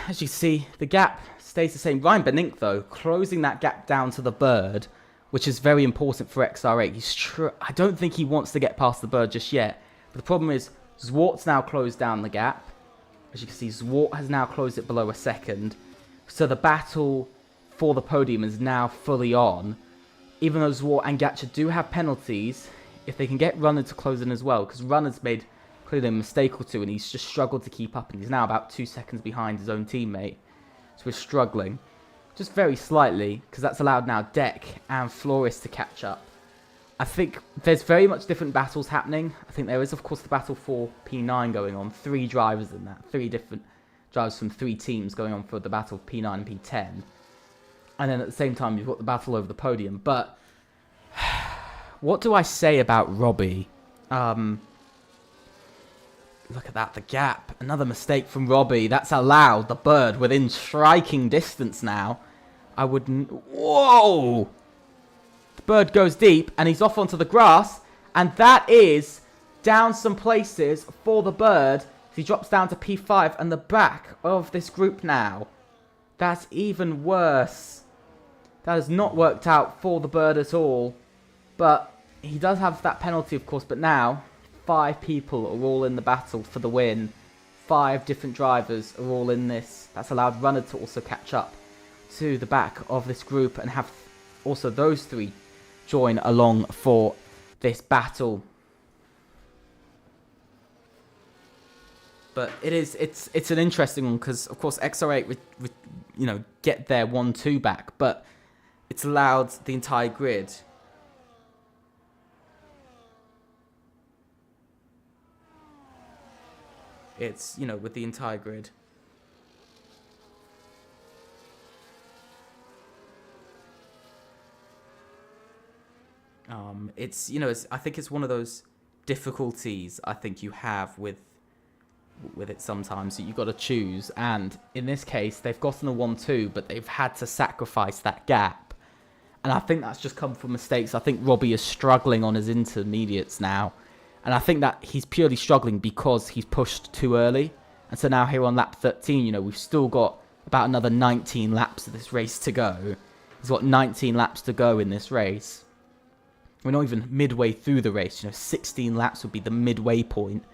as you see, the gap stays the same. Ryan Benink, though, closing that gap down to the bird, which is very important for XR8. I don't think he wants to get past the bird just yet. But the problem is, Zwart's now closed down the gap. As you can see, Zwart has now closed it below a second. So the battle for the podium is now fully on. Even though Zwart and Gatcha do have penalties, if they can get Runner to close in as well, because Runner's made clearly a mistake or two and he's just struggled to keep up, and he's now about 2 seconds behind his own teammate. So we're struggling. Just very slightly, because that's allowed now Deck and Flores to catch up. I think there's very much different battles happening. I think there is, of course, the battle for P9 going on. 3 drivers in that. 3 different drivers from 3 teams going on for the battle of P9 and P10. And then at the same time, you've got the battle over the podium. But what do I say about Robbie? Look at that, the gap. Another mistake from Robbie. That's allowed the bird within striking distance now. I wouldn't... Whoa! The bird goes deep, and he's off onto the grass. And that is down some places for the bird. He drops down to P5 and the back of this group now. That's even worse. That has not worked out for the bird at all. But he does have that penalty, of course. But now, 5 people are all in the battle for the win. 5 different drivers are all in this. That's allowed Runner to also catch up to the back of this group and have also those 3 join along for this battle. But it's an interesting one because, of course, XR8 get their 1-2 back, but it's allowed the entire grid. It's, with the entire grid. I think it's one of those difficulties I think you have with it sometimes that you've got to choose. And in this case, they've gotten a 1-2, but they've had to sacrifice that gap. And I think that's just come from mistakes. I think Robbie is struggling on his intermediates now. And I think that he's purely struggling because he's pushed too early. And so now here on lap 13, we've still got about another 19 laps of this race to go. He's got 19 laps to go in this race. We're not even midway through the race. 16 laps would be the midway point.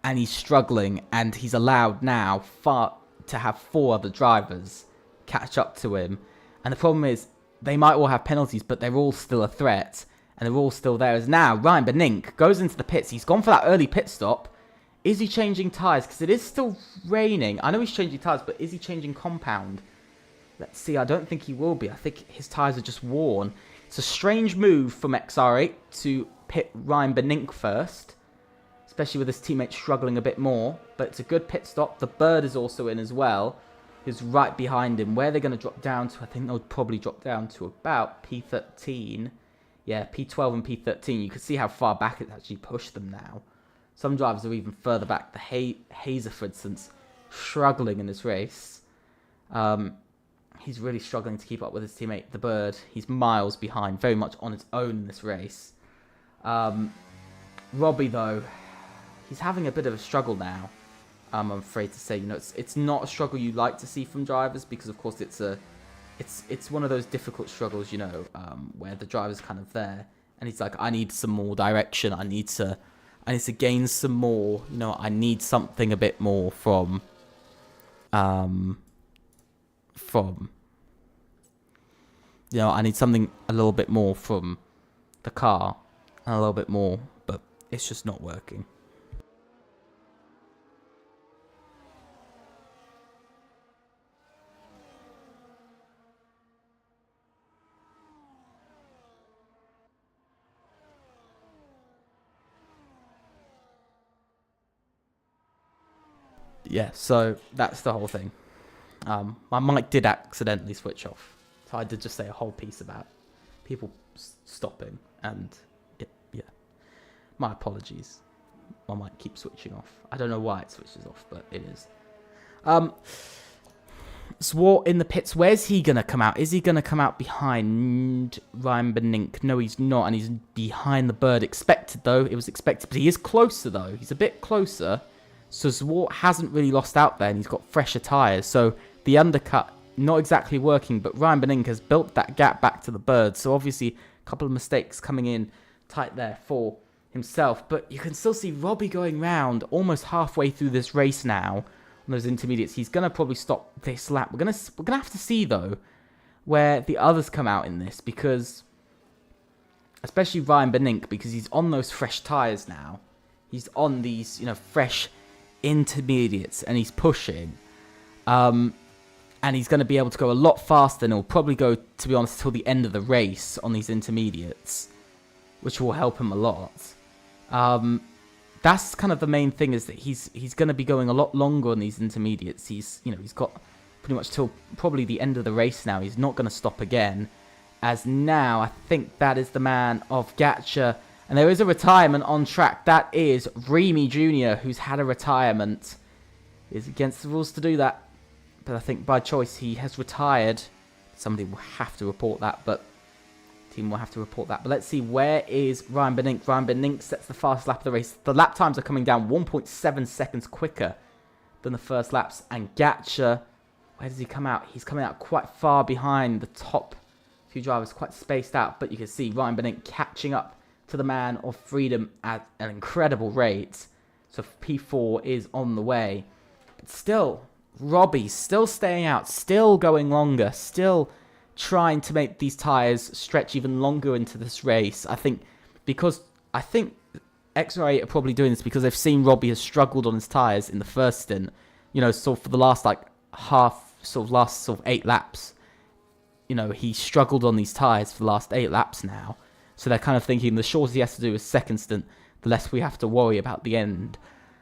And he's struggling. And he's allowed now to have 4 other drivers catch up to him. And the problem is, they might all have penalties, but they're all still a threat. And they're all still there. As now, Ryan Benink goes into the pits. He's gone for that early pit stop. Is he changing tyres? Because it is still raining. I know he's changing tyres, but is he changing compound? Let's see. I don't think he will be. I think his tyres are just worn. It's a strange move from XR8 to pit Ryan Benink first, especially with his teammates struggling a bit more. But it's a good pit stop. The bird is also in as well, who's right behind him. Where they're going to drop down to, I think they'll probably drop down to about P13. Yeah, P12 and P13. You can see how far back it's actually pushed them now. Some drivers are even further back. The Hazer, for instance, struggling in this race. He's really struggling to keep up with his teammate, the bird. He's miles behind, very much on his own in this race. Robbie, though, he's having a bit of a struggle now. I'm afraid to say, it's not a struggle you like to see from drivers because, of course, it's one of those difficult struggles, where the driver's kind of there and he's like, I need some more direction. I need to gain some more. I need something a bit more from You know, I need something a little bit more from the car. And a little bit more, but it's just not working. Yeah, so that's the whole thing. My mic did accidentally switch off. So I did just say a whole piece about people stopping. And yeah, my apologies. My mic keeps switching off. I don't know why it switches off, but it is. Zwart in the pits. Where's he going to come out? Is he going to come out behind Ryan Benink? No, he's not. And he's behind the bird. Expected, though. It was expected. But he is closer, though. He's a bit closer. So Zwart hasn't really lost out there, and he's got fresher tyres. So the undercut, not exactly working, but Ryan Benink has built that gap back to the bird. So obviously, a couple of mistakes coming in tight there for himself. But you can still see Robbie going round almost halfway through this race now on those intermediates. He's going to probably stop this lap. We're gonna have to see, though, where the others come out in this, because especially Ryan Benink, because he's on those fresh tyres now. He's on these, you know, fresh intermediates, and he's pushing, and he's going to be able to go a lot faster, and he'll probably go, to be honest, till the end of the race on these intermediates, which will help him a lot. That's kind of the main thing, is that he's going to be going a lot longer on these intermediates. He's got pretty much till probably the end of the race now. He's not going to stop again, as now I think that is the man of Gatcha. And there is a retirement on track. That is Remy Jr., who's had a retirement. It's against the rules to do that. But I think by choice he has retired. Somebody will have to report that, but team will have to report that. But let's see, where is Ryan Benink? Ryan Benink sets the fastest lap of the race. The lap times are coming down 1.7 seconds quicker than the first laps. And Gatcha, where does he come out? He's coming out quite far behind the top few drivers, quite spaced out. But you can see Ryan Benink catching up to the man of freedom at an incredible rate. So P4 is on the way. But still, Robbie's still staying out, still going longer, still trying to make these tyres stretch even longer into this race. I think XR8 are probably doing this because they've seen Robbie has struggled on his tyres in the first stint. You know, so for the last last 8 laps, you know, he struggled on these tyres for the last 8 laps now. So they're kind of thinking the shorter he has to do his second stint, the less we have to worry about the end.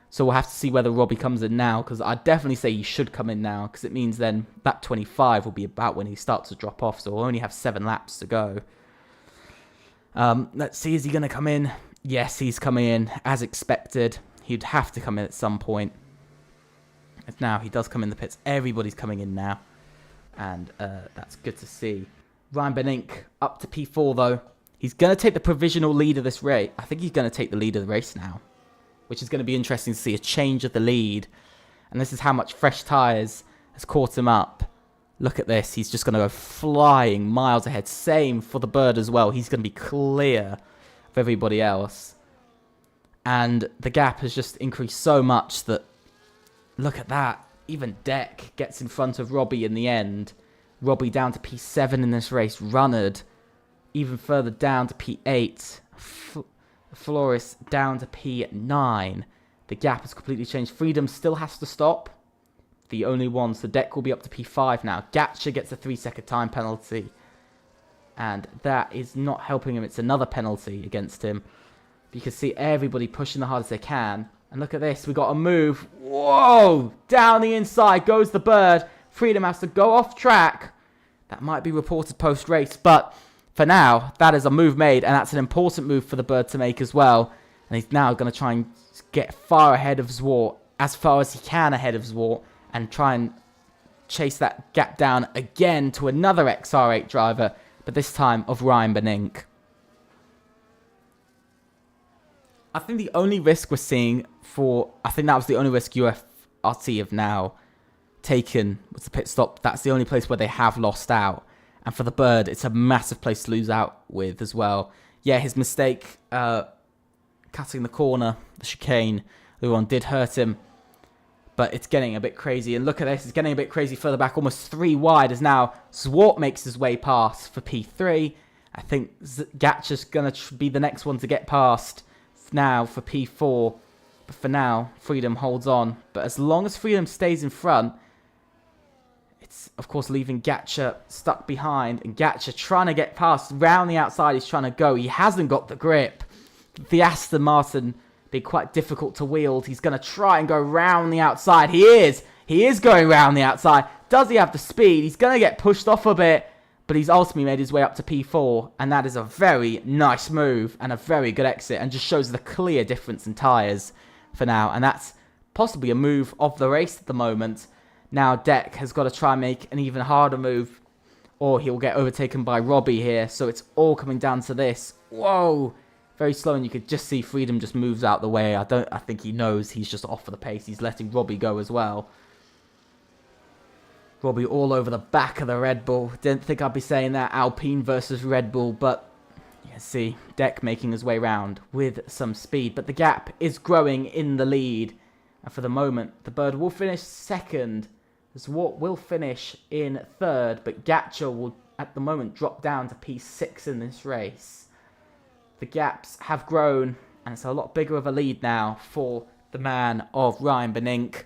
So we'll have to see whether Robbie comes in now, because I'd definitely say he should come in now, because it means then lap 25 will be about when he starts to drop off, so we'll only have 7 laps to go. Let's see, is he going to come in? Yes, he's coming in, as expected. He'd have to come in at some point. And now he does come in the pits. Everybody's coming in now, and that's good to see. Ryan Benink up to P4, though. He's going to take the provisional lead of this race. I think he's going to take the lead of the race now, which is going to be interesting to see, a change of the lead. And this is how much fresh tyres has caught him up. Look at this. He's just going to go flying miles ahead. Same for the bird as well. He's going to be clear of everybody else. And the gap has just increased so much that, look at that. Even Deck gets in front of Robbie in the end. Robbie down to P7 in this race. Runnard even further down to P8. Flores down to P9. The gap has completely changed. Freedom still has to stop. The only one. So Deck will be up to P5 now. Gatcha gets a 3-second time penalty. And that is not helping him. It's another penalty against him. You can see everybody pushing the hardest they can. And look at this. We got a move. Whoa! Down the inside goes the bird. Freedom has to go off track. That might be reported post-race. But for now, that is a move made. And that's an important move for the bird to make as well. And he's now going to try and get far ahead of Zwart. As far as he can ahead of Zwart. And try and chase that gap down again to another XR8 driver. But this time of Ryan Benink. I think the only risk we're seeing for... I think that was the only risk UFRT have now taken was the pit stop. That's the only place where they have lost out. And for the bird, it's a massive place to lose out with as well. Yeah, his mistake, cutting the corner, the chicane, the one did hurt him. But it's getting a bit crazy. And look at this. It's getting a bit crazy further back. Almost 3 wide as now Zwart makes his way past for P3. I think Gatcha's going to be the next one to get past now for P4. But for now, Freedom holds on. But as long as Freedom stays in front, it's, of course, leaving Gatcha stuck behind. And Gatcha trying to get past. Round the outside, he's trying to go. He hasn't got the grip. The Aston Martin be quite difficult to wield. He's going to try and go round the outside. He is. He is going round the outside. Does he have the speed? He's going to get pushed off a bit. But he's ultimately made his way up to P4. And that is a very nice move. And a very good exit. And just shows the clear difference in tyres for now. And that's possibly a move of the race at the moment. Now Deck has got to try and make an even harder move. Or he'll get overtaken by Robbie here. So it's all coming down to this. Whoa. Very slow, and you could just see Freedom just moves out the way. I think he knows he's just off for the pace. He's letting Robbie go as well. Robbie all over the back of the Red Bull. Didn't think I'd be saying that. Alpine versus Red Bull, but you can see Deck making his way round with some speed. But the gap is growing in the lead. And for the moment, the Bird will finish second. Zwart will finish in third, but Gatcha will, at the moment, drop down to P6 in this race. The gaps have grown, and it's a lot bigger of a lead now for the man of Ryan Benink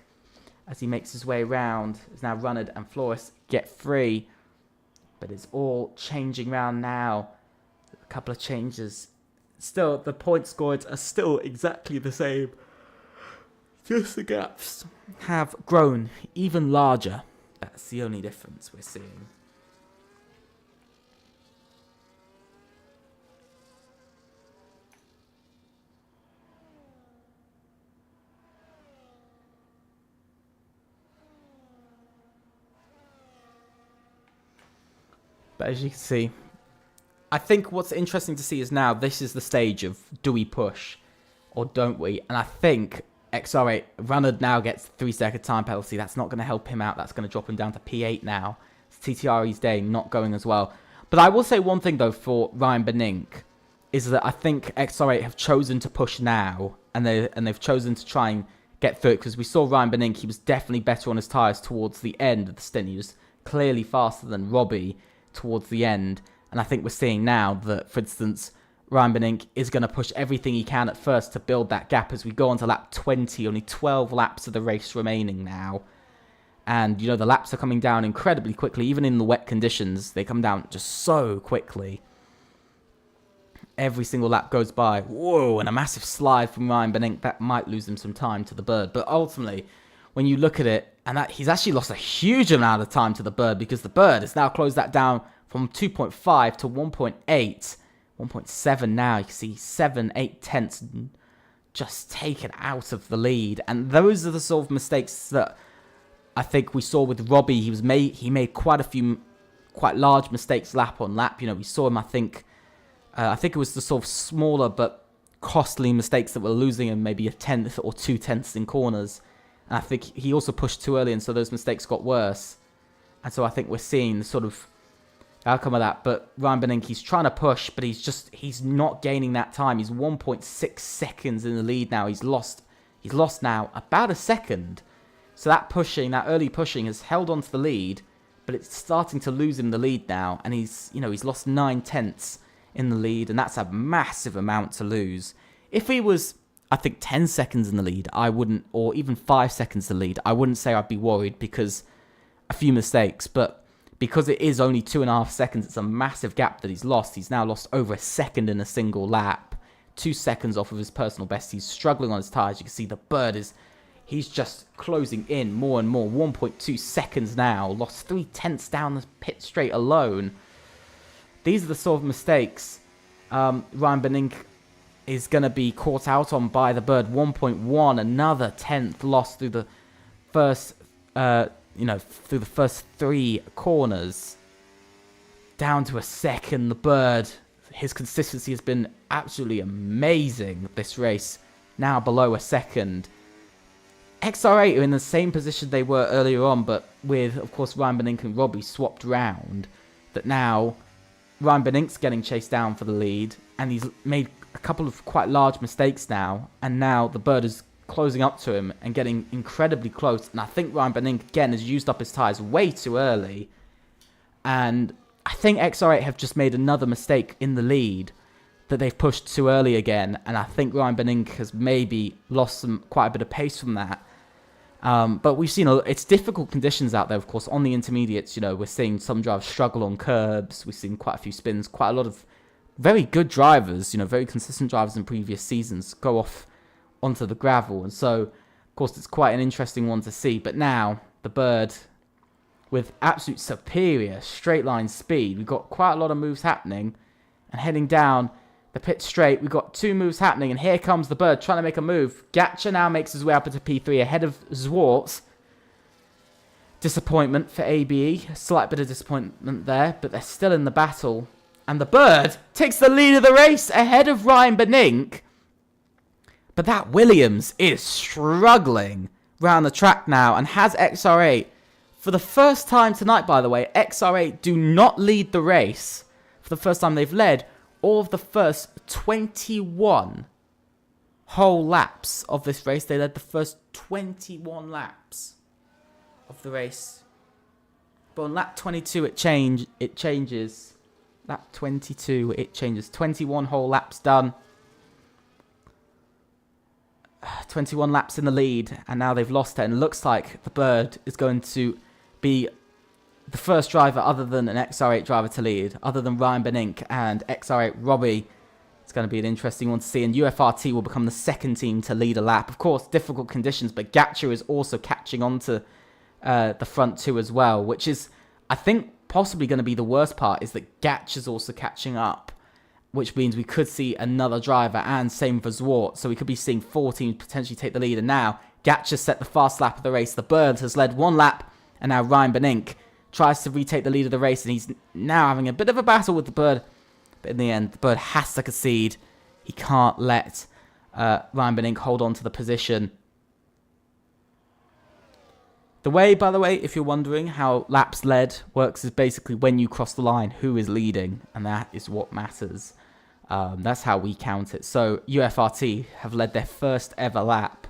as he makes his way around. As now Runnard and Flores get free, but it's all changing round now. A couple of changes. Still, the points scored are still exactly the same. Just the gaps have grown even larger. That's the only difference we're seeing. But as you can see, I think what's interesting to see is now this is the stage of do we push or don't we? And I think XR8, Runnard now gets 3-second time penalty. That's not going to help him out. That's going to drop him down to P8 now. It's TTRE's day not going as well. But I will say one thing though for Ryan Benink is that I think XR8 have chosen to push now and they've chosen to try and get through it because we saw Ryan Benink, he was definitely better on his tyres towards the end of the stint. He was clearly faster than Robbie towards the end, and I think we're seeing now that, for instance, Ryan Benink is going to push everything he can at first to build that gap as we go on to lap 20, only 12 laps of the race remaining now, and you know the laps are coming down incredibly quickly. Even in the wet conditions, they come down just so quickly. Every single lap goes by, whoa, and a massive slide from Ryan Benink that might lose him some time to the Bird, but ultimately when you look at it, and that he's actually lost a huge amount of time to the Bird because the Bird has now closed that down from 2.5 to 1.8, 1.7 now. You can see 7-8 tenths just taken out of the lead. And those are the sort of mistakes that I think we saw with Robbie. He made quite a few quite large mistakes lap on lap. You know, we saw him, I think it was the sort of smaller but costly mistakes that were losing him maybe a tenth or 2 tenths in corners. And I think he also pushed too early, and so those mistakes got worse. And so I think we're seeing the sort of outcome of that. But Ryan Benink, he's trying to push, but he's not gaining that time. He's 1.6 seconds in the lead now. He's lost now about a second. So that early pushing has held on to the lead, but it's starting to lose him the lead now. And he's lost 9 tenths in the lead, and that's a massive amount to lose. If he was, I think, 10 seconds in the lead, I wouldn't, or even 5 seconds in the lead, I wouldn't say I'd be worried because a few mistakes, but because it is only 2.5 seconds, it's a massive gap that he's lost. He's now lost over a second in a single lap, 2 seconds off of his personal best. He's struggling on his tyres. You can see the Bird he's just closing in more and more. 1.2 seconds now, lost 3 tenths down the pit straight alone. These are the sort of mistakes Ryan Benink is going to be caught out on by the Bird. 1.1, another tenth lost through the first, through the first 3 corners. Down to a second. The Bird, his consistency has been absolutely amazing this race. Now below a second. XR8 are in the same position they were earlier on, but with, of course, Ryan Benink and Robbie swapped round. That now Ryan Benink's getting chased down for the lead, and he's made a couple of quite large mistakes now, and now the Bird has closing up to him and getting incredibly close. And I think Ryan Benink, again, has used up his tyres way too early. And I think XR8 have just made another mistake in the lead, that they've pushed too early again. And I think Ryan Benink has maybe lost quite a bit of pace from that. But we've seen, it's difficult conditions out there, of course. On the intermediates, we're seeing some drivers struggle on curbs. We've seen quite a few spins, quite a lot of very good drivers, very consistent drivers in previous seasons go off onto the gravel. And so, of course, it's quite an interesting one to see. But now, the Bird, with absolute superior straight line speed, we've got quite a lot of moves happening. And heading down the pit straight, we've got 2 moves happening. And here comes the Bird trying to make a move. Gatcha now makes his way up into P3 ahead of Zwartz. Disappointment for ABE. A slight bit of disappointment there, but they're still in the battle. And the Bird takes the lead of the race ahead of Ryan Benink. But that Williams is struggling round the track now and has XR8. For the first time tonight, by the way, XR8 do not lead the race. For the first time, they've led all of the first 21 whole laps of this race. They led the first 21 laps of the race. But on lap 22, it changes. Lap 22, it changes. 21 whole laps done. 21 laps in the lead, and now they've lost it. And it looks like the Bird is going to be the first driver other than an XR8 driver to lead, other than Ryan Benink and XR8 Robbie. It's going to be an interesting one to see. And UFRT will become the second team to lead a lap. Of course, difficult conditions, but Gatcha is also catching on to the front two as well, which is, I think, possibly going to be the worst part, is that Gatch is also catching up, which means we could see another driver, and same for Zwart. So we could be seeing 4 teams potentially take the lead. And now Gatch has set the fast lap of the race. The Bird has led 1 lap, and now Ryan Benink tries to retake the lead of the race, and he's now having a bit of a battle with the Bird. But in the end, the Bird has to concede. He can't let Ryan Benink hold on to the position. The way, by the way, if you're wondering how laps led works, is basically when you cross the line, who is leading, and that is what matters. That's how we count it. So UFRT have led their first ever lap.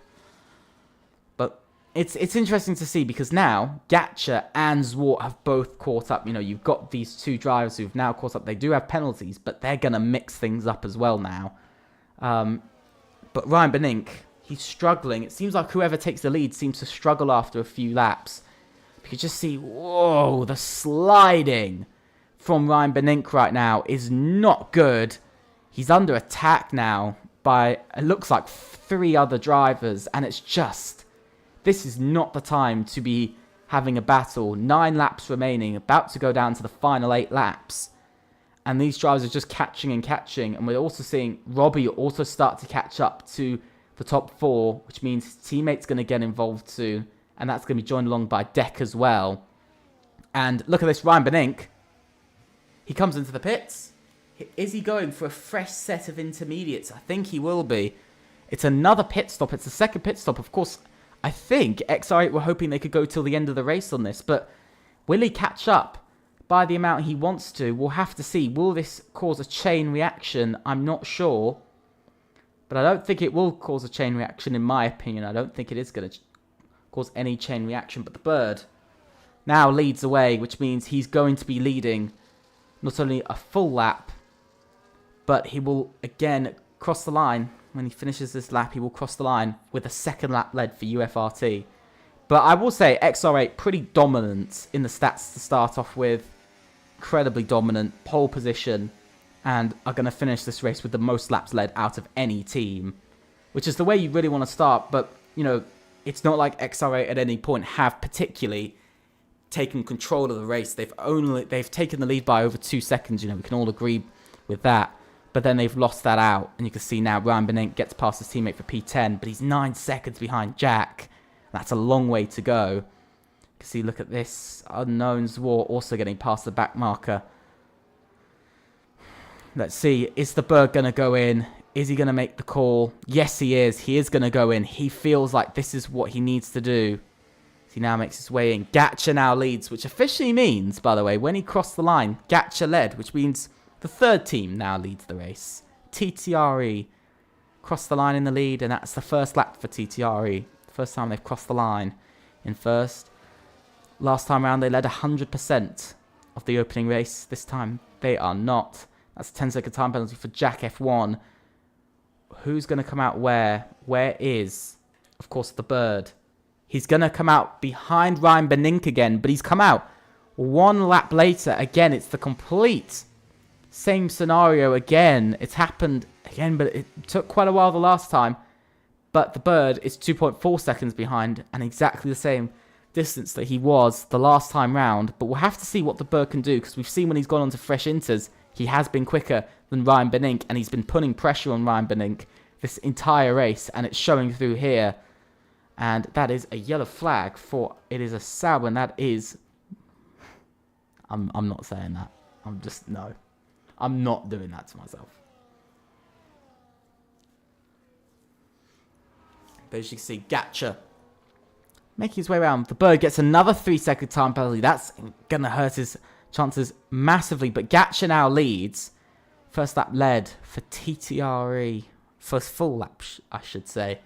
But it's interesting to see, because now Gatcha and Zwart have both caught up. You've got these 2 drivers who've now caught up. They do have penalties, but they're going to mix things up as well now. But Ryan Benink, he's struggling. It seems like whoever takes the lead seems to struggle after a few laps. You can just see, whoa, the sliding from Ryan Benink right now is not good. He's under attack now by, it looks like, 3 other drivers. And it's just, this is not the time to be having a battle. 9 laps remaining, about to go down to the final 8 laps. And these drivers are just catching and catching. And we're also seeing Robbie also start to catch up to the top 4, which means his teammate's going to get involved soon. And that's going to be joined along by Deck as well. And look at this, Ryan Benink. He comes into the pits. Is he going for a fresh set of intermediates? I think he will be. It's another pit stop. It's the second pit stop. Of course, I think XR8 were hoping they could go till the end of the race on this. But will he catch up by the amount he wants to? We'll have to see. Will this cause a chain reaction? I'm not sure. But I don't think it will cause a chain reaction, in my opinion. I don't think it is going to cause any chain reaction. But the Bird now leads away, which means he's going to be leading not only a full lap, but he will again cross the line. When he finishes this lap, he will cross the line with a second lap led for UFRT. But I will say XR8 pretty dominant in the stats to start off with. Incredibly dominant, pole position, and are going to finish this race with the most laps led out of any team, which is the way you really want to start. But, it's not like XR8 at any point have particularly taken control of the race. They've taken the lead by over 2 seconds. We can all agree with that. But then they've lost that out. And you can see now Ryan Benink gets past his teammate for P10, but he's 9 seconds behind Jack. That's a long way to go. You can see, look at this. Unknown Zwar also getting past the back marker. Let's see. Is the Bird going to go in? Is he going to make the call? Yes, he is. He is going to go in. He feels like this is what he needs to do. He now makes his way in. Gatcha now leads, which officially means, by the way, when he crossed the line, Gatcha led, which means the 3rd team now leads the race. TTRE crossed the line in the lead, and that's the first lap for TTRE. First time they've crossed the line in first. Last time around, they led 100% of the opening race. This time, they are not. That's a 10-second time penalty for Jack F1. Who's going to come out where? Where is, of course, the bird? He's going to come out behind Ryan Benink again, but he's come out one lap later. Again, it's the complete same scenario again. It's happened again, but it took quite a while the last time. But the bird is 2.4 seconds behind and exactly the same distance that he was the last time round. But we'll have to see what the bird can do, because we've seen when he's gone on to fresh inters, he has been quicker than Ryan Benink, and he's been putting pressure on Ryan Benink this entire race, and it's showing through here. And that is a yellow flag for it is a Sauber, and that is... I'm not saying that. No. I'm not doing that to myself. But as you can see, Gatcha making his way around. The bird gets another 3-second time penalty. That's going to hurt his chances massively. But Gatcha now leads. First lap led for TTRE. First full lap, I should say.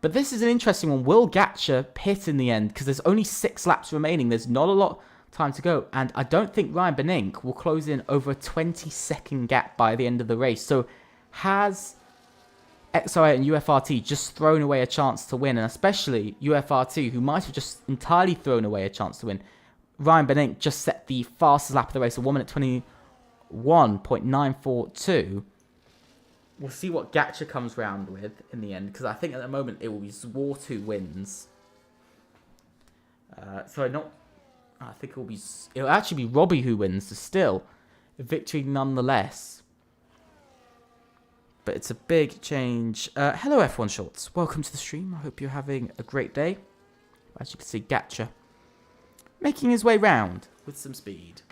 But this is an interesting one. Will Gatcha pit in the end? Because there's only 6 laps remaining. There's not a lot of time to go. And I don't think Ryan Benink will close in over a 20-second gap by the end of the race. So has XRA and UFRT just thrown away a chance to win? And especially UFRT, who might have just entirely thrown away a chance to win. Ryan Benink just set the fastest lap of the race, a 1 minute 21.942. We'll see what Gatcha comes round with in the end, because I think at the moment it will be Zwart who wins. I think it'll actually be Robbie who wins, so still a victory nonetheless. But it's a big change. Hello F1 Shorts, welcome to the stream. I hope you're having a great day. As you can see, Gatcha making his way round with some speed.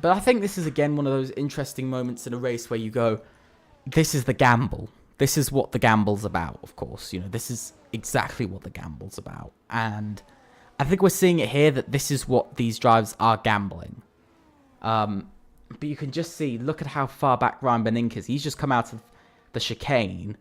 But I think this is, again, one of those interesting moments in a race where you go, this is the gamble. This is what the gamble's about, of course. You know, this is exactly what the gamble's about. And I think we're seeing it here that this is what these drives are gambling. But you can just see, look at how far back Ryan Benink is. He's just come out of the chicane.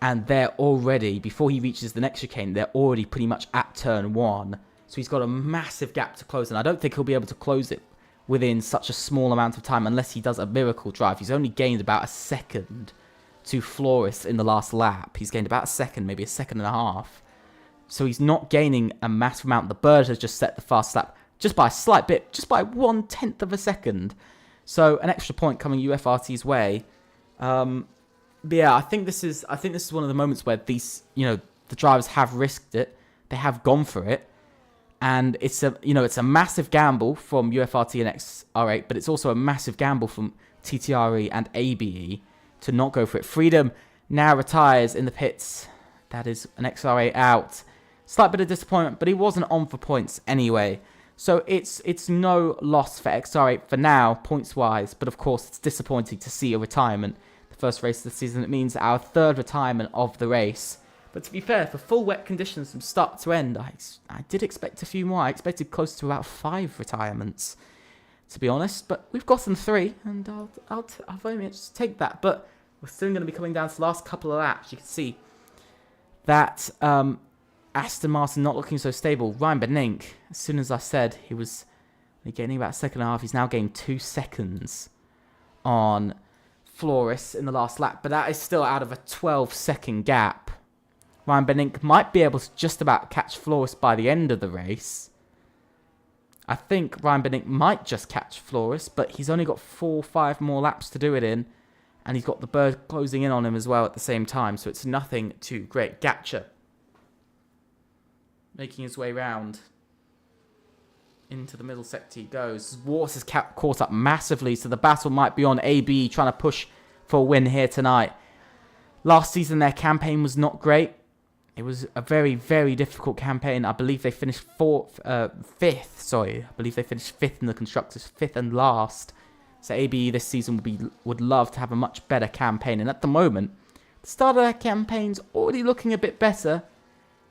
And they're already, before he reaches the next chicane, they're already pretty much at turn 1. So he's got a massive gap to close. And I don't think he'll be able to close it within such a small amount of time unless he does a miracle drive. He's only gained about a second to Flores in the last lap. He's gained about a second, maybe a second and a half. So he's not gaining a massive amount. The bird has just set the fast lap just by a slight bit, just by 1/10 of a second. So an extra point coming UFRT's way. But yeah, I think this is one of the moments where these, the drivers have risked it. They have gone for it. And it's a massive gamble from UFRT and XR8, but it's also a massive gamble from TTRE and ABE to not go for it. Freedom now retires in the pits. That is an XR8 out. Slight bit of disappointment, but he wasn't on for points anyway. So it's no loss for XR8 for now, points-wise. But of course, it's disappointing to see a retirement. The first race of the season, it means our 3rd retirement of the race. But to be fair, for full wet conditions from start to end, I did expect a few more. I expected close to about 5 retirements, to be honest. But we've gotten 3, and I'll very much take that. But we're soon going to be coming down to the last couple of laps. You can see that Aston Martin not looking so stable. Ryan Benink, as soon as I said he was gaining about a second and a half, he's now gained 2 seconds on Flores in the last lap. But that is still out of a 12-second gap. Ryan Benink might be able to just about catch Flores by the end of the race. I think Ryan Benink might just catch Flores, but he's only got 4 or 5 more laps to do it in. And he's got the bird closing in on him as well at the same time, so it's nothing too great. Gatcha making his way round. Into the middle sector he goes. Zwart is caught up massively, so the battle might be on. AB trying to push for a win here tonight. Last season their campaign was not great. It was a very, very difficult campaign. I believe they finished 5th. Sorry, I believe they finished 5th in the constructors, 5th and last. So ABE this season would love to have a much better campaign. And at the moment, the start of their campaign's already looking a bit better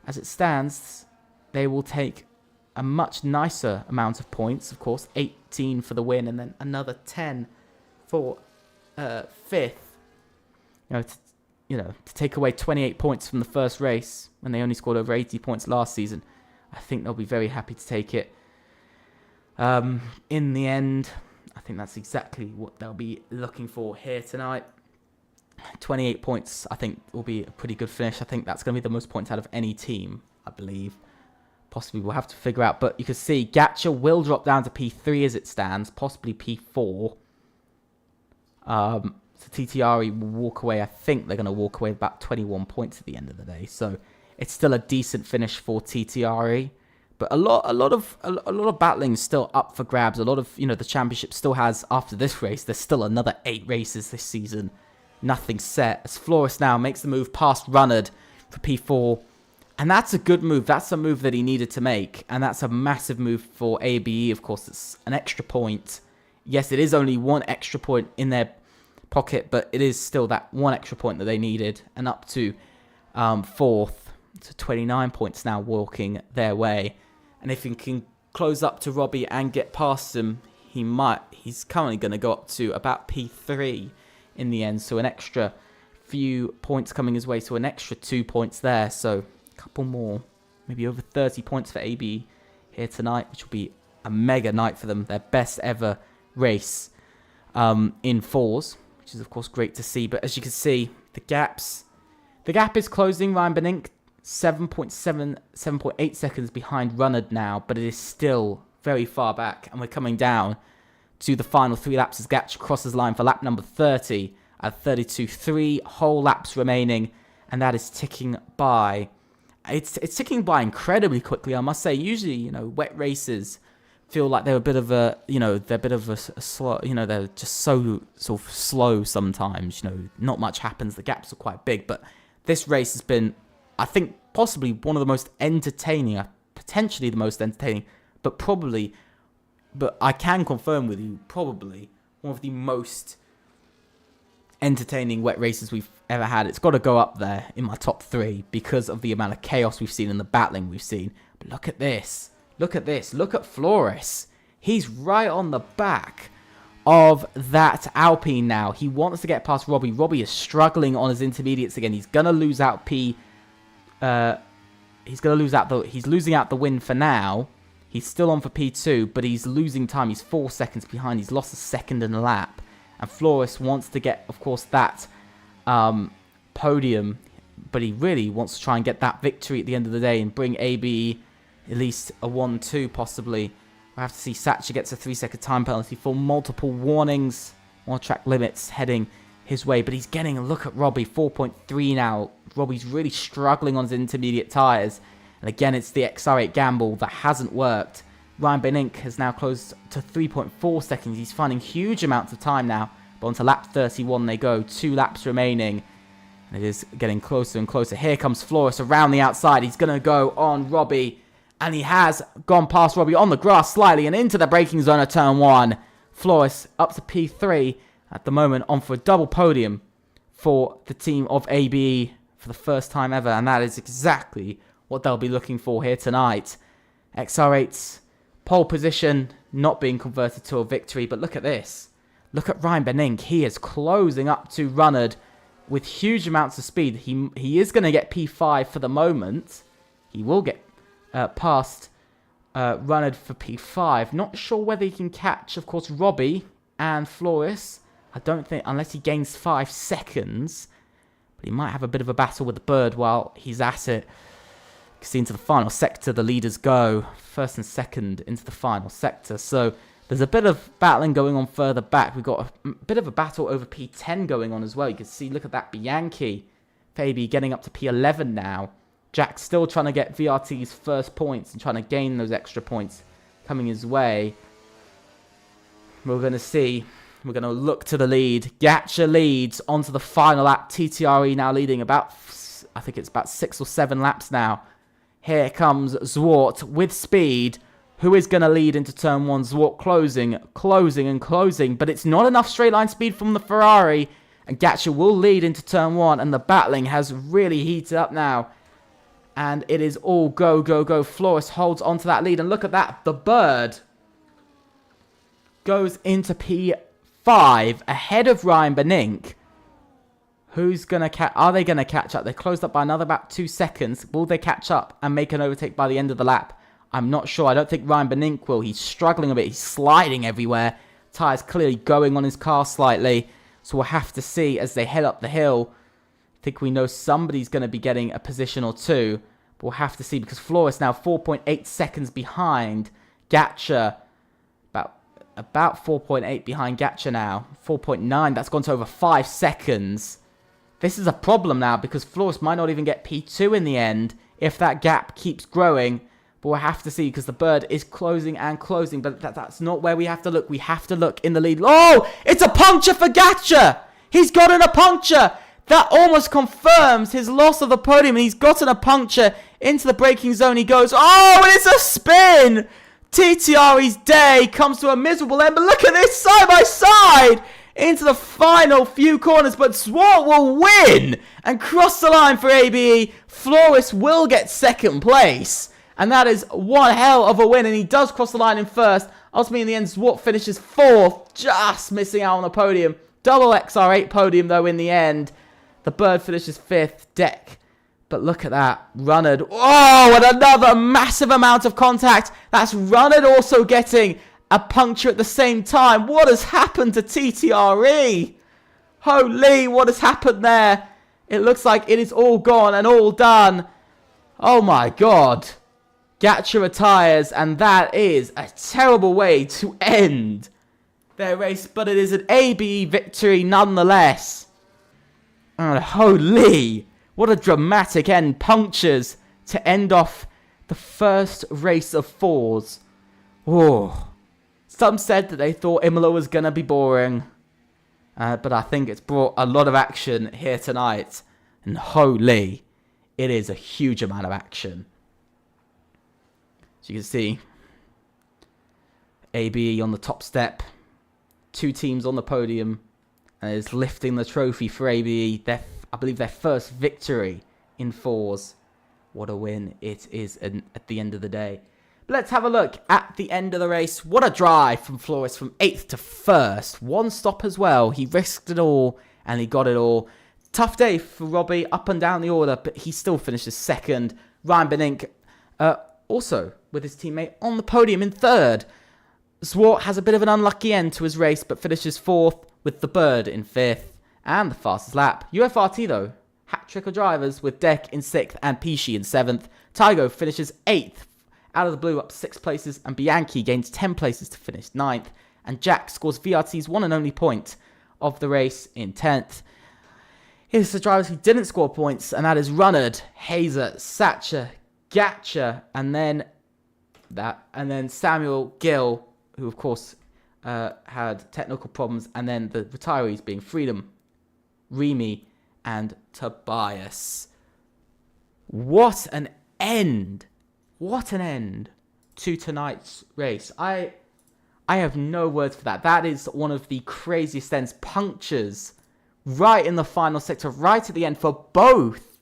as it stands. they will take a much nicer amount of points, of course, 18 for the win, and then another 10 for fifth. To take away 28 points from the first race when they only scored over 80 points last season. I think they'll be very happy to take it. In the end, I think that's exactly what they'll be looking for here tonight. 28 points, I think, will be a pretty good finish. I think that's going to be the most points out of any team, I believe. Possibly we'll have to figure out. But you can see Gatcha will drop down to P3 as it stands, possibly P4. So TTRE will walk away. I think they're going to walk away with about 21 points at the end of the day. So it's still a decent finish for TTRE. But a lot of battling is still up for grabs. A lot of, the championship still has, after this race, there's still another 8 races this season. Nothing set. As Flores now makes the move past Runnard for P4. And that's a good move. That's a move that he needed to make. And that's a massive move for ABE. Of course, it's an extra point. Yes, it is only one extra point in their pocket, but it is still that one extra point that they needed. And up to fourth. So 29 points now walking their way. And if he can close up to Robbie and get past him, he's currently going to go up to about P3 in the end. So an extra few points coming his way. So an extra 2 points there. So a couple more, maybe over 30 points for AB here tonight, which will be a mega night for them. Their best ever race in fours, which is of course great to see. But as you can see, the gap is closing. Ryan Benink 7.8 seconds behind Runnard now, but it is still very far back, and we're coming down to the final 3 laps as Gatch crosses line for lap number 30 at 32. 3 whole laps remaining, and that is ticking by. It's ticking by incredibly quickly, I must say. Usually, wet races feel like they're a bit of a, they're a bit of a slow, they're just so sort of slow sometimes. Not much happens. The gaps are quite big, but this race has been, I think, possibly one of the most entertaining, potentially the most entertaining, but I can confirm with you, probably one of the most entertaining wet races we've ever had. It's got to go up there in my top 3 because of the amount of chaos we've seen and the battling we've seen. But look at this. Look at this. Look at Flores. He's right on the back of that Alpine now. He wants to get past Robbie. Robbie is struggling on his intermediates again. He's going to lose out he's losing out the win for now. He's still on for P2, but he's losing time. He's 4 seconds behind. He's lost a second in a lap. And Flores wants to get, of course, that podium, but he really wants to try and get that victory at the end of the day and bring AB at least a 1-2 possibly. We'll have to see. Satcher gets a 3-second time penalty for multiple warnings. More track limits heading his way, but he's getting a look at Robbie. 4.3 now. Robbie's really struggling on his intermediate tyres. And again, it's the XR8 gamble that hasn't worked. Ryan Benink has now closed to 3.4 seconds. He's finding huge amounts of time now. But onto lap 31 they go. 2 laps remaining. And it is getting closer and closer. Here comes Flores around the outside. He's going to go on Robbie. And he has gone past Robbie on the grass slightly and into the braking zone of turn 1. Flores up to P3 at the moment, on for a double podium for the team of ABE for the first time ever. And that is exactly what they'll be looking for here tonight. XR8's pole position not being converted to a victory. But look at this. Look at Ryan Benink. He is closing up to Runnard with huge amounts of speed. He is going to get P5 for the moment. He will get past Runnard for P5. Not sure whether he can catch, of course, Robbie and Flores. I don't think, unless he gains 5 seconds. But he might have a bit of a battle with the bird while he's at it. You can see into the final sector the leaders go. First and second into the final sector. So there's a bit of battling going on further back. We've got a bit of a battle over P10 going on as well. You can see, look at that, Bianchi. Fabi getting up to P11 now. Jack's still trying to get VRT's first points and trying to gain those extra points coming his way. We're going to see. We're going to look to the lead. Gatcha leads onto the final lap. TTRE now leading about, I think it's about 6 or 7 laps now. Here comes Zwart with speed. Who is going to lead into turn 1? Zwart closing. But it's not enough straight line speed from the Ferrari. And Gatcha will lead into turn 1. And the battling has really heated up now. And it is all go, go, go. Flores holds onto that lead. And look at that. The bird goes into P5 ahead of Ryan Benink. Who's going to catch? Are they going to catch up? They closed up by another about 2 seconds. Will they catch up and make an overtake by the end of the lap? I'm not sure. I don't think Ryan Benink will. He's struggling a bit. He's sliding everywhere. Tyres clearly going on his car slightly. So we'll have to see as they head up the hill. I think we know somebody's going to be getting a position or two. But we'll have to see because Flores now 4.8 seconds behind Gatcha. About 4.8 behind Gatcha now. 4.9. That's gone to over 5 seconds. This is a problem now because Flores might not even get P2 in the end if that gap keeps growing. But we'll have to see because the bird is closing and closing. But that's not where we have to look. We have to look in the lead. Oh, it's a puncture for Gatcha. He's gotten a puncture. That almost confirms his loss of the podium. And he's gotten a puncture into the braking zone. He goes, oh, and it's a spin. TTRE's day comes to a miserable end. But look at this side by side into the final few corners. But Zwart will win and cross the line for ABE. Flores will get second place. And that is one hell of a win. And he does cross the line in first. Ultimately, in the end, Zwart finishes fourth. Just missing out on the podium. Double XR8 podium, though, in the end. The bird finishes fifth. Deck. But look at that. Runnard. Oh, and another massive amount of contact. That's Runnard also getting a puncture at the same time. What has happened to TTRE? Holy, what has happened there? It looks like it is all gone and all done. Oh, my God. Gatcha retires, and that is a terrible way to end their race. But it is an ABE victory nonetheless. And holy, what a dramatic end. Punctures to end off the first race of fours. Oh, some said that they thought Imola was going to be boring. But I think it's brought a lot of action here tonight. And holy, it is a huge amount of action. As you can see, ABE on the top step. 2 teams on the podium. And is lifting the trophy for ABE. I believe their first victory in fours. What a win it is at the end of the day. But let's have a look at the end of the race. What a drive from Flores from 8th to 1st. 1 stop as well. He risked it all and he got it all. Tough day for Robbie up and down the order, but he still finishes 2nd. Ryan Benink also with his teammate on the podium in 3rd. Zwart has a bit of an unlucky end to his race, but finishes 4th with the bird in 5th. And the fastest lap. UFRT though, hat-trick of drivers with Deck in 6th and Pishi in 7th. Tygo finishes 8th out of the blue, up 6 places, and Bianchi gains 10 places to finish 9th. And Jack scores VRT's one and only point of the race in 10th. Here's the drivers who didn't score points, and that is Runnard, Hazer, Satcher, Gatcha, and then Samuel Gill, who of course had technical problems, and then the retirees being Freedom, Remy, and Tobias. What an end! What an end to tonight's race. I have no words for that. That is one of the craziest ends. Punctures right in the final sector, right at the end for both.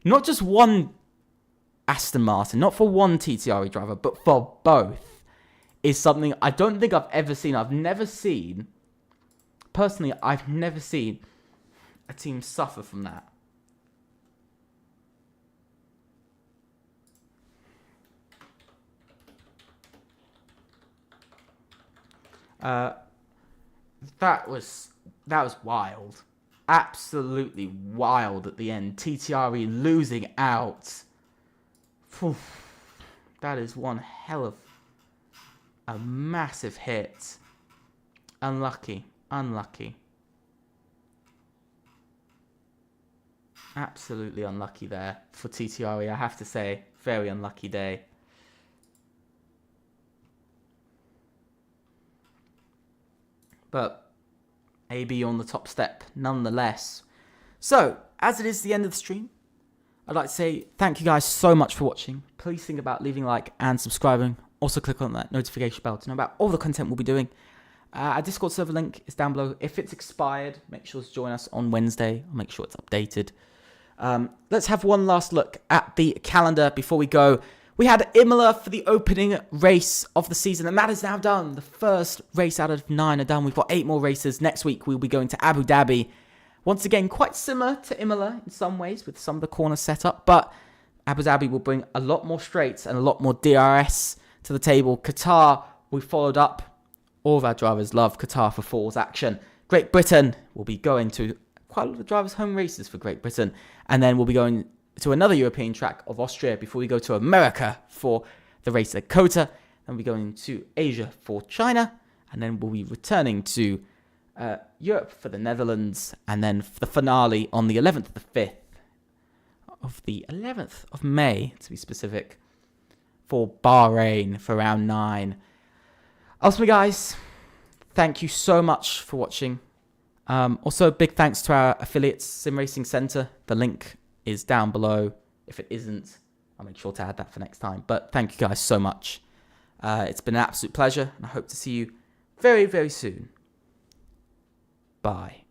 Not just one Aston Martin, not for one TTRE driver, but for both. Is something I don't think I've ever seen. Personally, I've never seen a team suffer from that. That was wild. Absolutely wild at the end. TTRE losing out. That is one hell of a massive hit. Unlucky. Absolutely unlucky there for TTRE, I have to say. Very unlucky day. But AB on the top step nonetheless. So, as it is the end of the stream, I'd like to say thank you guys so much for watching. Please think about leaving a like and subscribing. Also click on that notification bell to know about all the content we'll be doing. Our Discord server link is down below. If it's expired, make sure to join us on Wednesday. I'll make sure it's updated. Let's have one last look at the calendar before we go. We had Imola for the opening race of the season, and that is now done. The first race out of 9 are done. We've got 8 more races. Next week, we'll be going to Abu Dhabi. Once again, quite similar to Imola in some ways with some of the corners set up, but Abu Dhabi will bring a lot more straights and a lot more DRS to the table. Qatar, we followed up. All of our drivers love Qatar for falls action. Great Britain will be going to quite a lot of drivers' home races for Great Britain, and then we'll be going to another European track of Austria before we go to America for the race at Kota. Then we'll be going to Asia for China, and then we'll be returning to Europe for the Netherlands, and then for the finale on the 11th of the 5th of the 11th of May, to be specific, for Bahrain for round 9. Ultimately, guys, thank you so much for watching. Also, big thanks to our affiliates, SimRacing Centre. The link is down below. If it isn't, I'll make sure to add that for next time. But thank you guys so much. It's been an absolute pleasure, and I hope to see you very, very soon. Bye.